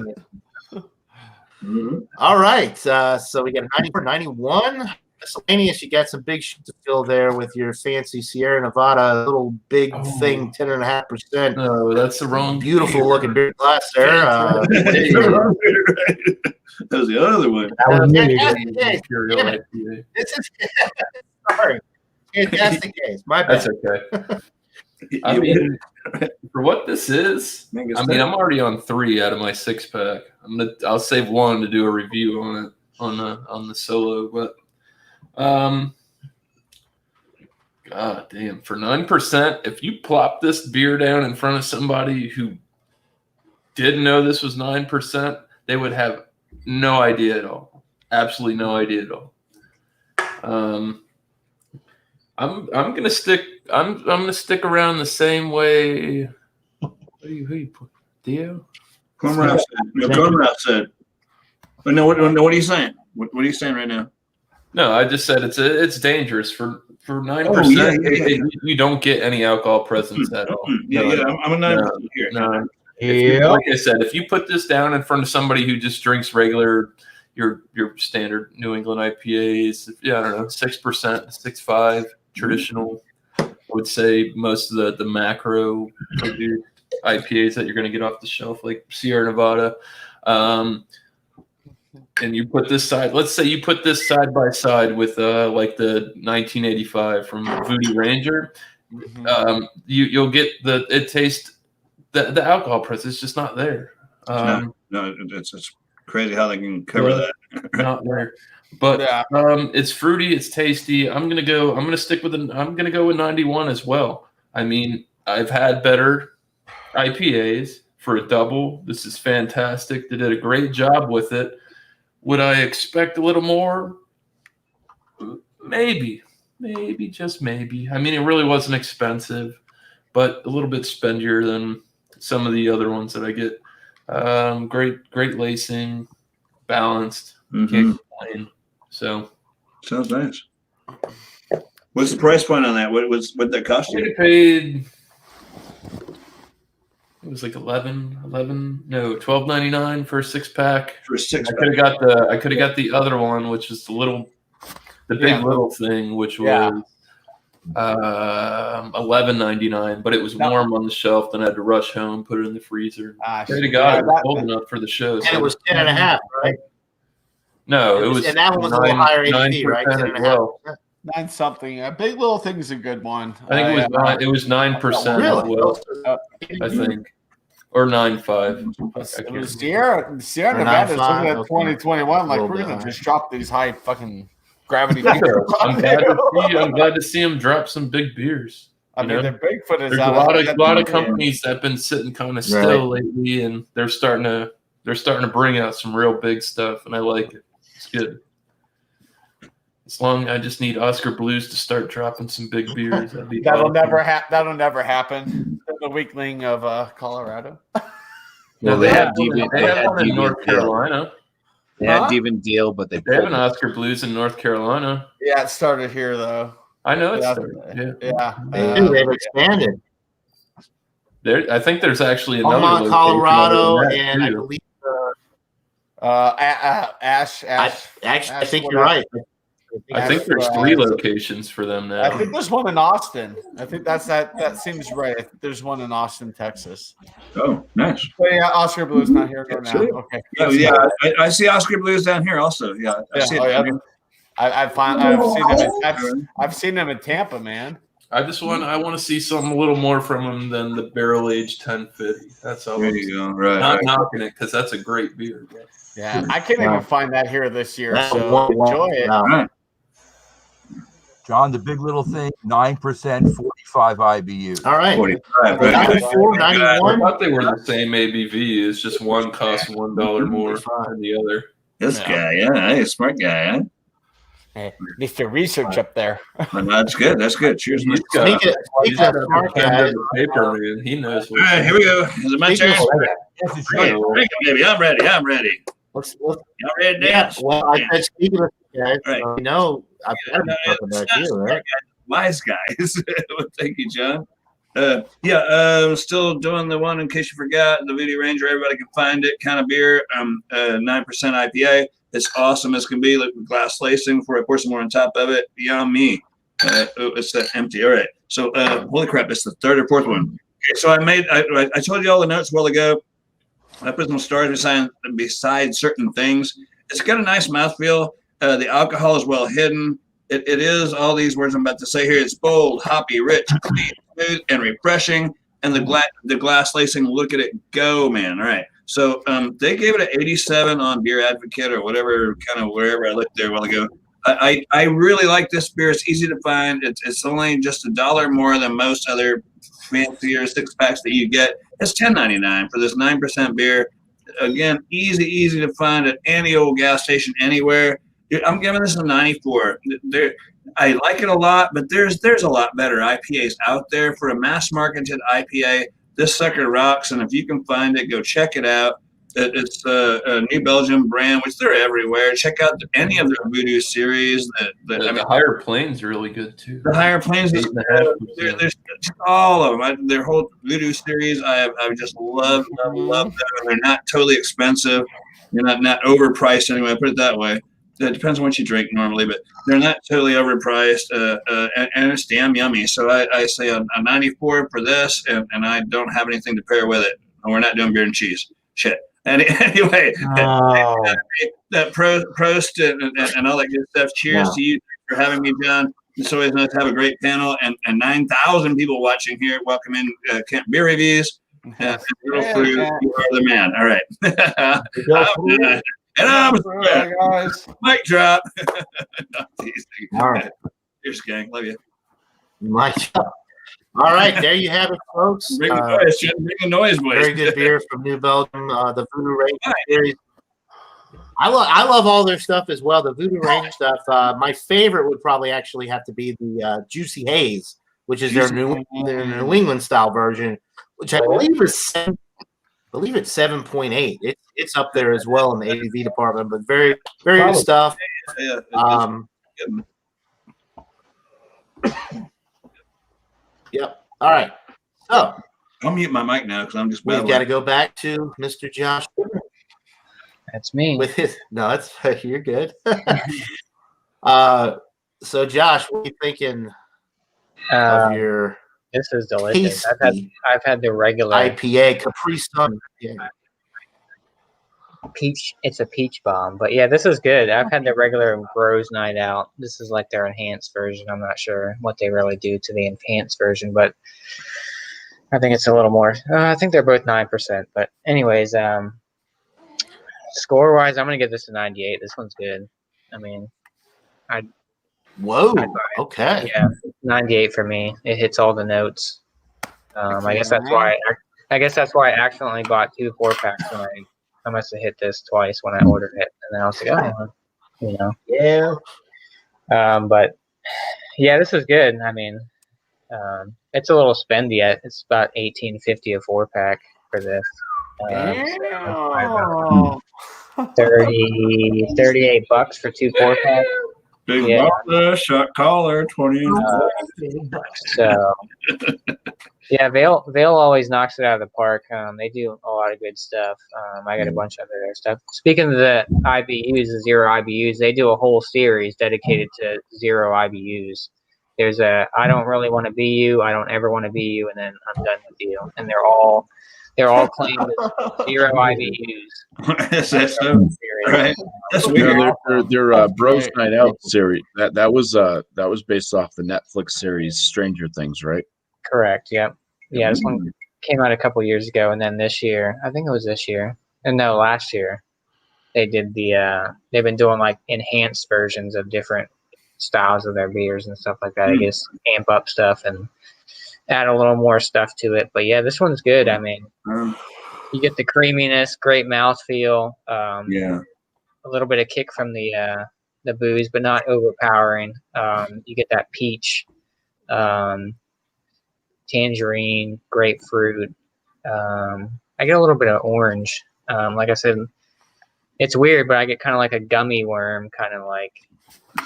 All right. So we got 94, 91. Miscellaneous, you got some big shit to fill there with your fancy Sierra Nevada little big thing, 10.5%. No, that's the wrong. Beautiful looking beer glass there. That was the other one. that was me. Fantastic case. Imperial Damn it. IPA. This is sorry. Fantastic case. My bad. That's okay. I mean, for what this is, I mean, I'm already on 3 out of my 6-pack. I'll save 1 to do a review on it on the solo, but god damn, for 9%, if you plop this beer down in front of somebody who didn't know this was 9%, they would have no idea at all. Absolutely no idea at all. I'm gonna stick around the same way. Who you put? Theo? Cornrow said. But no, what are you saying? What are you saying right now? No, I just said it's dangerous for 9%. Oh, yeah. You don't get any alcohol presence at all. I'm a 9% here. No. Yeah. Like I said, if you put this down in front of somebody who just drinks regular, your standard New England IPAs, I don't know, 6%, 6.5, traditional. I would say most of the macro produced IPAs that you're going to get off the shelf, like Sierra Nevada. And you put this side, let's say you put this side by side with like the 1985 from Voodoo Ranger. You'll get it tastes. The alcohol presence is just not there. No, it's crazy how they can cover that. Not there. But it's fruity, it's tasty. I'm gonna go with 91 as well. I mean, I've had better IPAs for a double. This is fantastic. They did a great job with it. Would I expect a little more? Maybe, just maybe. I mean, it really wasn't expensive, but a little bit spendier than some of the other ones that I get. Great lacing. balanced. Mhm. Can't complain. So Sounds nice. What's the price point on that? What that cost I you? paid. It was like $12.99 for a 6-pack. For a 6 I could have got the other one, which is the big little thing, which was $11.99. But it was warm on the shelf. Then I had to rush home, put it in the freezer. I could have got it. It was cold enough for the show. And it was 10.5, right? No, it was. And that one was a little higher ABV, right? 9% as well. 9 something. A Big Little Thing is a good one. I think it was 9% Really? as well. I think, or 9.5. It was Sierra Nevada is looking at 2021 like we're gonna just drop these high fucking gravity. I'm glad to see him drop some big beers. I mean, the Bigfoot is There's out. a lot of companies that have been sitting kind of still lately, and they're starting to bring out some real big stuff, and I like it. It's good. I just need Oscar Blues to start dropping some big beers. That'll never happen. The weakling of Colorado. No, they have one in North Carolina. They had Devon Deal, but they have an Oscar Blues in North Carolina. Yeah, it started here though. I know it started. They've expanded. I think there's actually another Omaha, Colorado, and I believe Ash. I think you're right. I think there's 3 locations for them now. I think there's one in Austin. I think that seems right. I think there's one in Austin, Texas. Oh, nice. But yeah, Oscar Blues not here right now. Okay. I see Oscar Blues down here also. Yeah, I see it. I've seen them in Tampa, man. I want to see something a little more from them than the barrel aged 1050. That's all. There you go. Right. Not knocking it because that's a great beer. Bro. Yeah, I can't even find that here this year. So enjoy it. All right. John, the Big Little Thing, 9%, 45 IBU. All right. 45. 94, I 91. thought they were the same ABV. It's just one costs $1 more than the other. This guy, hey, smart guy, huh? Hey, Mr. Research up there. That's good. That's good. Cheers, mate. Speaking of smart guys, paper man, he knows. All right, here we go. Is it my turn? Bring it, baby. I'm ready. Let's Y'all ready to dance? well, I said speaking of guys, Right. I've got to be talking about you, right? Wise guys. Thank you, John. Still doing the one in case you forgot. The Voodoo Ranger, everybody can find it. Kind of beer, 9% IPA. It's awesome as can be. Like with glass lacing before I pour some more on top of it. Yummy. It's that empty. All right. So, holy crap! It's the 3rd or 4th one. Okay, so I told you all the notes a while ago. I put some stars beside certain things. It's got a nice mouthfeel. The alcohol is well hidden. It is all these words I'm about to say here. It's bold, hoppy, rich, clean, smooth, and refreshing. And the glass lacing, look at it go, man. All right. So they gave it an 87 on Beer Advocate or whatever, kind of wherever I looked there a while ago. I really like this beer. It's easy to find. It's only just $1 more than most other fancier 6-packs that you get. It's $10.99 for this 9% beer. Again, easy to find at any old gas station anywhere. I'm giving this a 94. I like it a lot, but there's a lot better IPAs out there. For a mass marketed IPA, this sucker rocks, and if you can find it, go check it out. It's a New Belgium brand, which they're everywhere. Check out any of their Voodoo series. The Higher Plains are really good too. The Higher Plains is there's all of them. Their whole Voodoo series, I just love them. They're not totally expensive. They're not overpriced anyway. Put it that way. It depends on what you drink normally, but they're not totally overpriced, and it's damn yummy. So I say a 94 for this, and I don't have anything to pair with it. And we're not doing beer and cheese. Shit. Anyway, Prost and all that good stuff. Cheers to you for having me, John. It's always nice to have a great panel and 9,000 people watching here. Welcome in Camp Beer Reviews. You are the man. All right. And I'm guys. Mic drop. All right. Cheers, gang. Love you. Mic drop. All right, there you have it, folks. Bring the noise, boys. Very good beer from New Belgium, the Voodoo Ranger series. I love all their stuff as well. The Voodoo Ranger stuff. My favorite would probably actually have to be the Juicy Haze, which is their New England style version, which I believe is 7. believe it's 7.8. It's up there as well in the ABV department, but very very good stuff. Yeah. Yep. All right. So I'll mute my mic now because I'm just we've babbling. got to go back to Mr. Josh That's me. with his. No, it's you're good. So Josh, what are you thinking of your This is delicious. tasty I've had the regular IPA Capri Sun? peach. It's a peach bomb, but yeah, this is good. I've had the regular Bros Night Out. This is like their enhanced version. I'm not sure what they really do to the enhanced version, but I think it's a little more. I think they're both 9%. But anyways, score wise, I'm gonna give this a 98. This one's good. I mean, Whoa. Okay. yeah, 98 for me. It hits all the notes. I guess that's why. I guess that's why I accidentally bought 2 4-packs tonight. I must have hit this twice when I ordered it, and then I was like, oh, you know. Yeah. But yeah, this is good. I mean, it's a little spendy. It's about $18.50 a 4-pack for this. 38 bucks for 2 4-packs. Big Yeah. bottle, shot collar, 20 inch. So yeah, Vail always knocks it out of the park. They do a lot of good stuff. I got a bunch of other stuff. Speaking of the IBUs, the 0 IBUs, they do a whole series dedicated to 0 IBUs. There's a I don't really want to be you, I don't ever want to be you, and then I'm done with you. And they're all claimed as 0 IBUs. That's so right. That's weird. Their Bros Night Out series that was based off the Netflix series Stranger Things, right? Correct. Yep. Yeah, this one came out a couple years ago, and then this year, I think it was this year, and no, last year, they did they've been doing like enhanced versions of different styles of their beers and stuff like that. I guess amp up stuff and add a little more stuff to it. But yeah, this one's good. I mean, you get the creaminess, great mouthfeel. Yeah. A little bit of kick from the booze, but not overpowering. You get that peach, tangerine, grapefruit. I get a little bit of orange. Like I said, it's weird, but I get kind of like a gummy worm, kind of like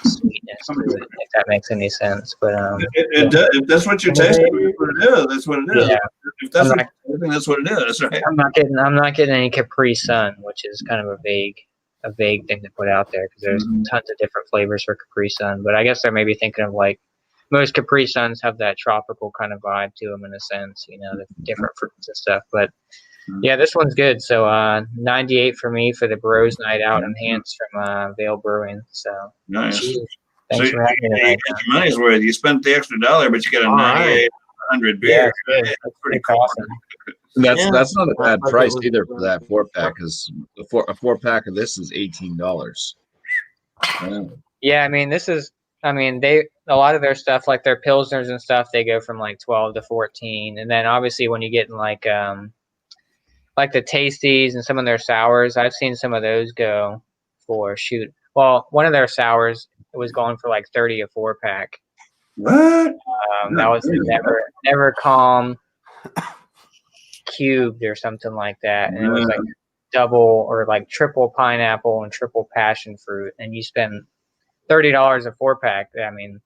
sweetness to it, if that makes any sense. But it does. If that's what you're tasting, that's what it is. That's what it is. Yeah. If that's what you're tasting, that's what it is, right? I'm not getting any Capri Sun, which is kind of a vague thing to put out there because there's tons of different flavors for Capri Sun. But I guess they're maybe thinking of like most Capri Suns have that tropical kind of vibe to them in a sense, you know, the different fruits and stuff. But yeah, this one's good. So 98 for me for the Bros Night Out enhanced from Vail Brewing. So Nice. thanks for having me You tonight. get your money's worth. You spent the extra $1, but you got a 9800 beer. Yeah, it's good. That's pretty It's cool. awesome. That's not a bad price either for that 4-pack, because a 4-pack of this is $18. Yeah, I mean, a lot of their stuff, like their Pilsners and stuff, they go from like 12 to 14. And then obviously when you get in like the Tasties and some of their sours, I've seen some of those go for one of their sours was going for like 30 a 4-pack. What? That was never calm cubed or something like that. And it was like double or like triple pineapple and triple passion fruit. And you spend $30 a 4-pack. I mean,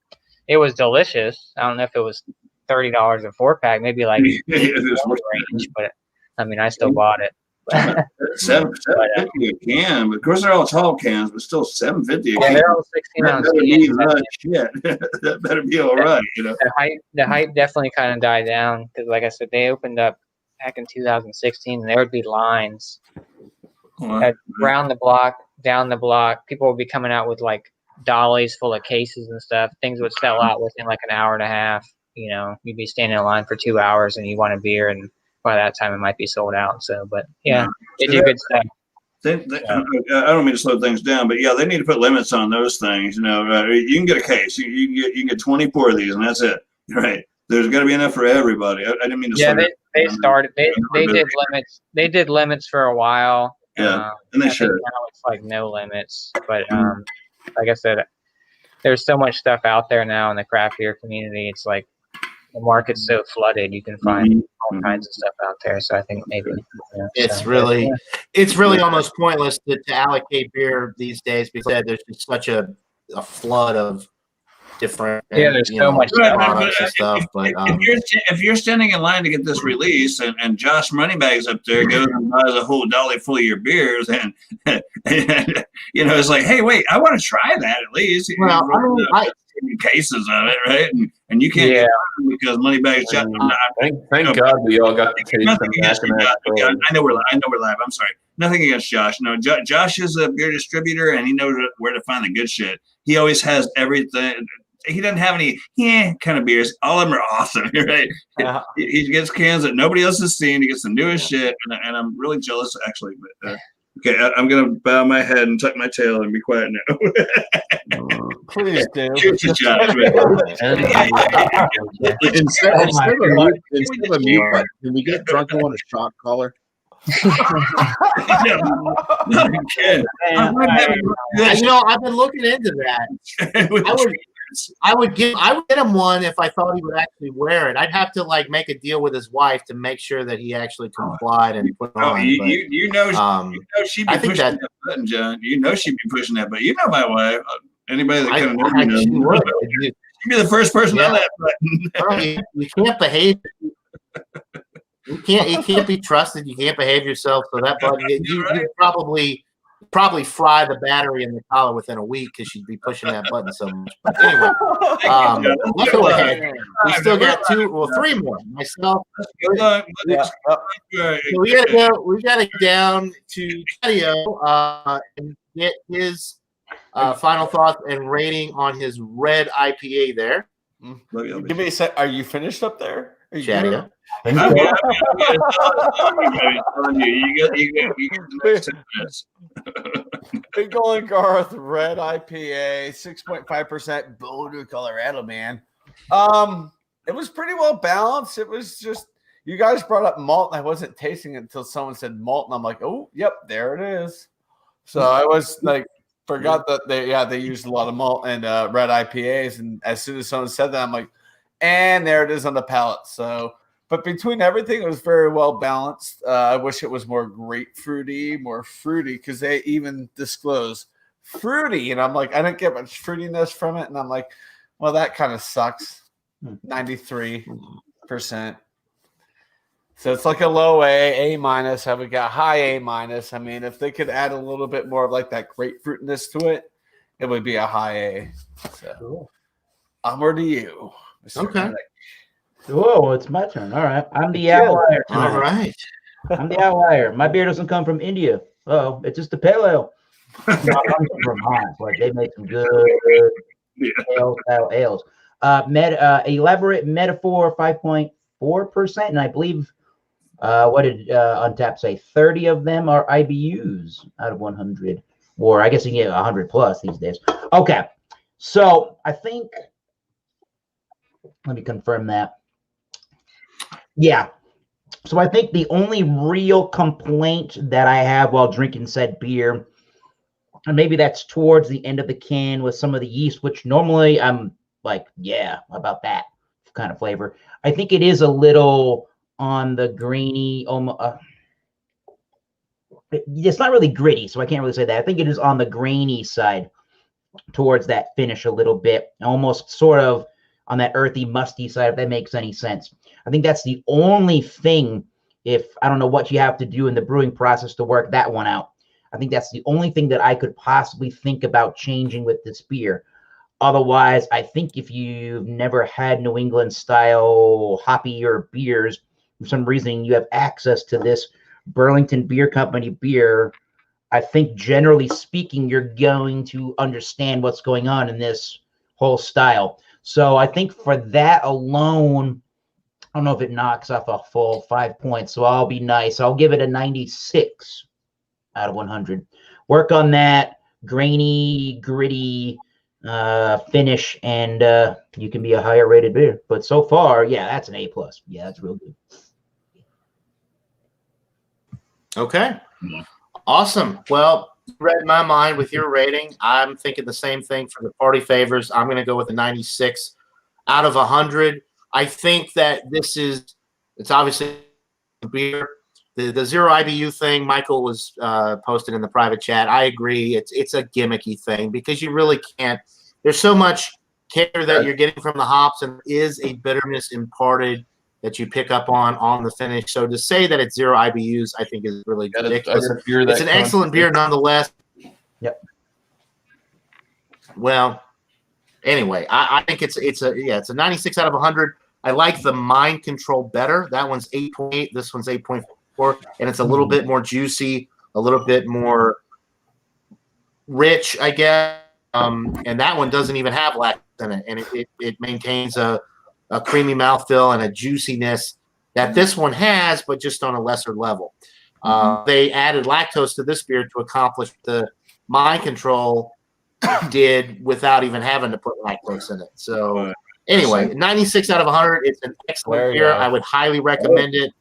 it was delicious. I don't know if it was $30 a 4-pack, maybe like range, but I mean, I still bought it. $7.50 a can, but of course they're all tall cans, but still $7.50 a can. Yeah, they're all 16 ounce cans. That better be all right, you know. The hype definitely kind of died down because, like I said, they opened up back in 2016, and there would be lines around the block, down the block. People would be coming out with like dollies full of cases and stuff. Things would sell out within like an hour and a half. You know, you'd be standing in line for 2 hours, and you want a beer, and by that time it might be sold out. So, but yeah, they do good stuff. I don't mean to slow things down, but yeah, they need to put limits on those things. You know, you can get a case, you can get 24 of these, and that's it. Right? There's got to be enough for everybody. I didn't mean to. Yeah, they did limits for a while. Yeah, and they should. Now it's like no limits, but like I said, there's so much stuff out there now in the craft beer community. It's like the market's so flooded, you can find all kinds of stuff out there. So I think maybe it's really almost pointless to allocate beer these days because there's just such a flood of different there's so much products and stuff. But if you're standing in line to get this release and Josh Moneybags up there goes and buys a whole dolly full of your beers and it's like, hey, wait, I want to try that at least. Well, cases of it, right? And you can't get it because Moneybags. Thank God we all got the taste. I know we're live. I'm sorry. Nothing against Josh. No, Josh is a beer distributor and he knows where to find the good shit. He always has everything. He doesn't have any kind of beers. All of them are awesome, right? He gets cans that nobody else has seen. He gets the newest shit, and I'm really jealous, actually. But okay, I'm gonna bow my head and tuck my tail and be quiet now. Please do. Cheers to Josh. Instead of a mute button, can we get Drunk on a shot collar? I've been looking into that. I would get him one if I thought he would actually wear it. I'd have to make a deal with his wife to make sure that he actually complied and put it on. She'd be pushing that button, John. You know she'd be pushing that button. You know my wife. Anybody that kind of knows me knows. She'd be the first person on that button. You can't behave. You can't be trusted. You can't behave yourself. So that button, you probably fry the battery in the collar within a week because she'd be pushing that button so much. But anyway, let's go ahead. We still got three more. Myself. So we gotta go down to Patio and get his final thoughts and rating on his red IPA there. Give me a sec. Are you finished up there? Chatio. Finkel and Garth red IPA, 6.5% Boulder, Colorado, man. It was pretty well balanced. It was just you guys brought up malt, and I wasn't tasting it until someone said malt, and I'm like, oh, yep, there it is. So I was forgot that they used a lot of malt and red IPAs, and as soon as someone said that, I'm like, and there it is on the palate. So. But between everything, it was very well balanced. I wish it was more grapefruity, more fruity, because they even disclose fruity. And I'm like, I didn't get much fruitiness from it. And I'm like, well, that kind of sucks. 93%. So it's like a low A minus. Have we got high A minus? I mean, if they could add a little bit more of that grapefruitness to it, it would be a high A. So onward to you. Mr. Okay. Reddick. Whoa, it's my turn. All right. I'm the outlier tonight. All right. I'm the outlier. My beer doesn't come from India. Oh, it's just a pale ale. No, it comes from Vermont, but they make some good ale-style ales. Elaborate Metaphor, 5.4%, and I believe, what did Untapped say? 30 of them are IBUs out of 100. Or I guess you can get 100 plus these days. Okay. So I think, let me confirm that. Yeah. So I think the only real complaint that I have while drinking said beer, and maybe that's towards the end of the can with some of the yeast, which normally I'm like, yeah, about that kind of flavor. I think it is a little on the grainy, it's not really gritty, so I can't really say that. I think it is on the grainy side towards that finish a little bit, almost sort of on that earthy, musty side, if that makes any sense. I think that's the only thing, if I don't know what you have to do in the brewing process to work that one out. I think that's the only thing that I could possibly think about changing with this beer. Otherwise, I think if you've never had New England style hoppier beers, for some reason you have access to this Burlington Beer Company beer, I think generally speaking, you're going to understand what's going on in this whole style. So I think for that alone, I don't know if it knocks off a full 5 points, so I'll be nice. I'll give it a 96 out of 100. Work on that grainy, gritty finish, and you can be a higher rated beer. But so far, yeah, that's an A+. Yeah, that's real good. Okay. Awesome. Well, you read my mind with your rating. I'm thinking the same thing for the party favors. I'm going to go with a 96 out of 100. I think that it's obviously beer. The zero IBU thing, Michael was posted in the private chat. I agree. It's a gimmicky thing because you really can't. There's so much care that you're getting from the hops, and is a bitterness imparted that you pick up on the finish. So to say that it's zero IBUs, I think is really ridiculous. It's an excellent beer nonetheless. Yep. Well, anyway, I think it's a 96 out of 100. I like the Mind Control better. That one's 8.8. This one's 8.4, and it's a little bit more juicy, a little bit more rich, I guess. And that one doesn't even have lactose in it, and it maintains a creamy mouthfeel and a juiciness that this one has, but just on a lesser level. They added lactose to this beer to accomplish the Mind Control did without even having to put lactose in it. So anyway, 96 out of 100. It's an excellent beer. I would highly recommend it.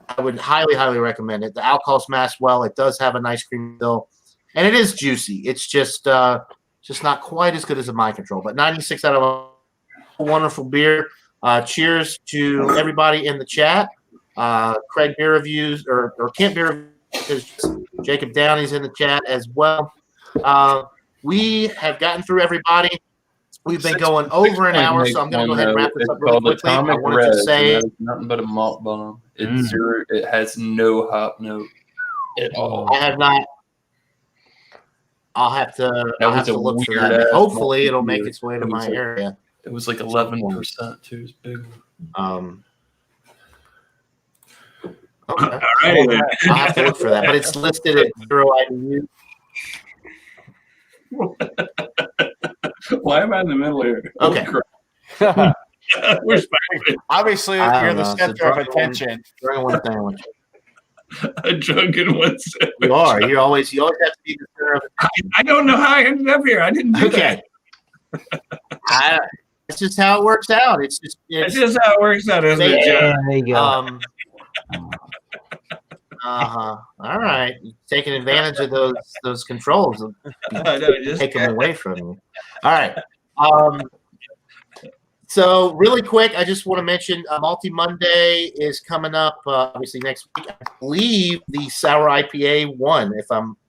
I would highly recommend it. The alcohol smashed well. It does have a nice creamy feel, and it is juicy. It's just not quite as good as a Mind Control, but 96 out of 100. Wonderful beer. Cheers to everybody in the chat. Craig Beer Reviews or Kent Beer Reviews. Jacob Downey's in the chat as well. We have gotten through everybody. We've been going over an hour, so I'm going to go ahead and wrap this up really quickly. I wanted to say nothing but a malt bomb. It's zero. It has no hop note at all. I have not. I'll have to look for that. Hopefully, it'll make its way to my area. It was like 11% too. It's big. Okay. I'll have to look for that, but it's listed at 0 IBU. Why am I in the middle here? Okay. Obviously, you're the center of attention. One sandwich. A drunken one sandwich. You are. You always have to be the center of attention. I don't know how I ended up here. I didn't do that. It's just how it works out. It's just how it works out, isn't it, John? There you go. All right. You're taking advantage of those controls. Take them away from you. All right. So really quick, I just want to mention Multi Monday is coming up obviously next week. I believe the Sour IPA won,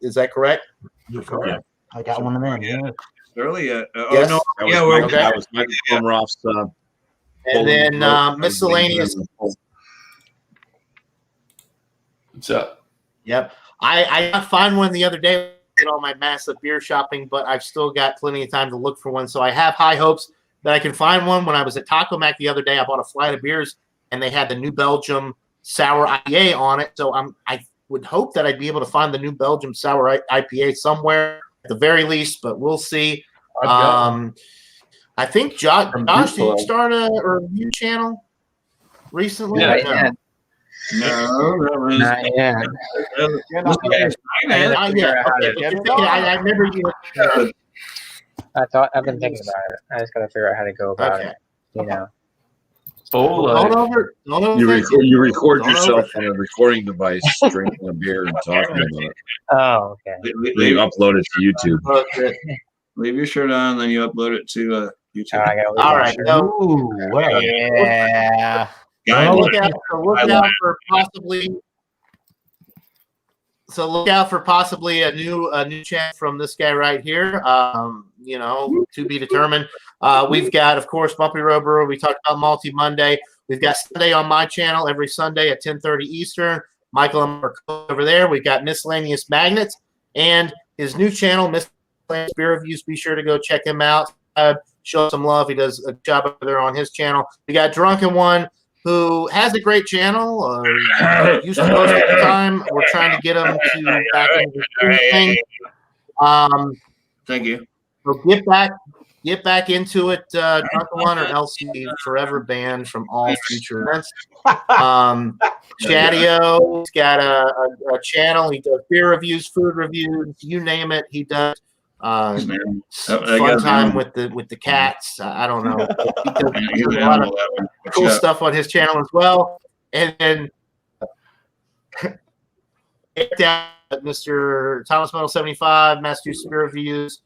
is that correct? You're correct. I got one of them. Yeah. Early yet? Yes. That was Michael Plumroff's. And then miscellaneous. What's up? Yep. I got find one the other day in all my massive beer shopping, but I've still got plenty of time to look for one. So I have high hopes that I can find one. When I was at Taco Mac the other day, I bought a flight of beers, and they had the New Belgium Sour IPA on it. So I would hope that I'd be able to find the New Belgium Sour IPA somewhere at the very least, but we'll see. I think Josh, did you start a review channel recently? Yeah. No, that was Not yet. I remember you. I've been thinking about it. I just got to figure out how to go about it. You know. You record yourself on a recording device, drinking a beer and talking about it. Oh, okay. Then you upload it to YouTube. Leave your shirt on, then you upload it to YouTube. All right. Yeah. Look out for possibly a new chat from this guy right here. To be determined. We've got, of course, Bumpy Road Brewer. We talked about Multi Monday. We've got Sunday on my channel every Sunday at 10:30 Eastern. Michael and Mark over there. We've got Miscellaneous Magnets and his new channel, Miscellaneous Beer Reviews. Be sure to go check him out. Show some love. He does a job over there on his channel. We got Drunken One, who has a great channel. Used to post at the time. We're trying to get him to back into the thing. Thank you. So get back into it, Drunken One, or else you'll be forever banned from all future events. Chatio, he's got a channel. He does beer reviews, food reviews, you name it. He does. Fun time with the cats. I don't know. He does a lot of cool stuff on his channel as well. And then Mr. Thomas Metal 75, Massachusetts Beer Reviews.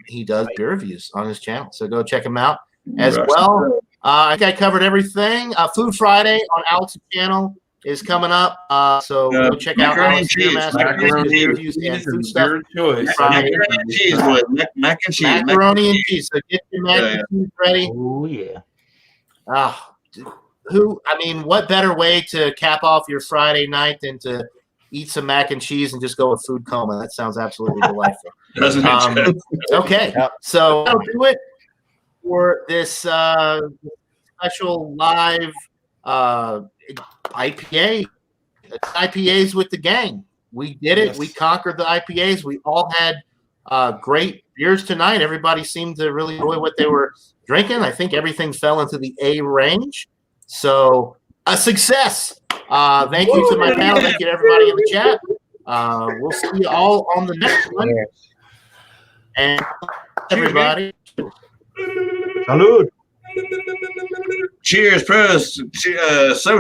He does beer reviews on his channel, so go check him out as well. I think I covered everything. Food Friday on Alex's channel is coming up. So go check out macaroni and Alex cheese, Beermaster macaroni and reviews and food stuff. Your choice. Friday. Macaroni and cheese, boy. Mac and cheese. Macaroni and cheese. So get your mac and cheese ready. Oh yeah. What better way to cap off your Friday night than to eat some mac and cheese and just go with food coma? That sounds absolutely delightful. Doesn't it? Okay, so that'll do it for this special live IPA. IPAs with the gang. We did it. Yes. We conquered the IPAs. We all had great beers tonight. Everybody seemed to really enjoy what they were drinking. I think everything fell into the A range. So a success. Thank you to my panel. Thank you to everybody in the chat. We'll see you all on the next one. And everybody. Salud. Cheers, Prost. Social.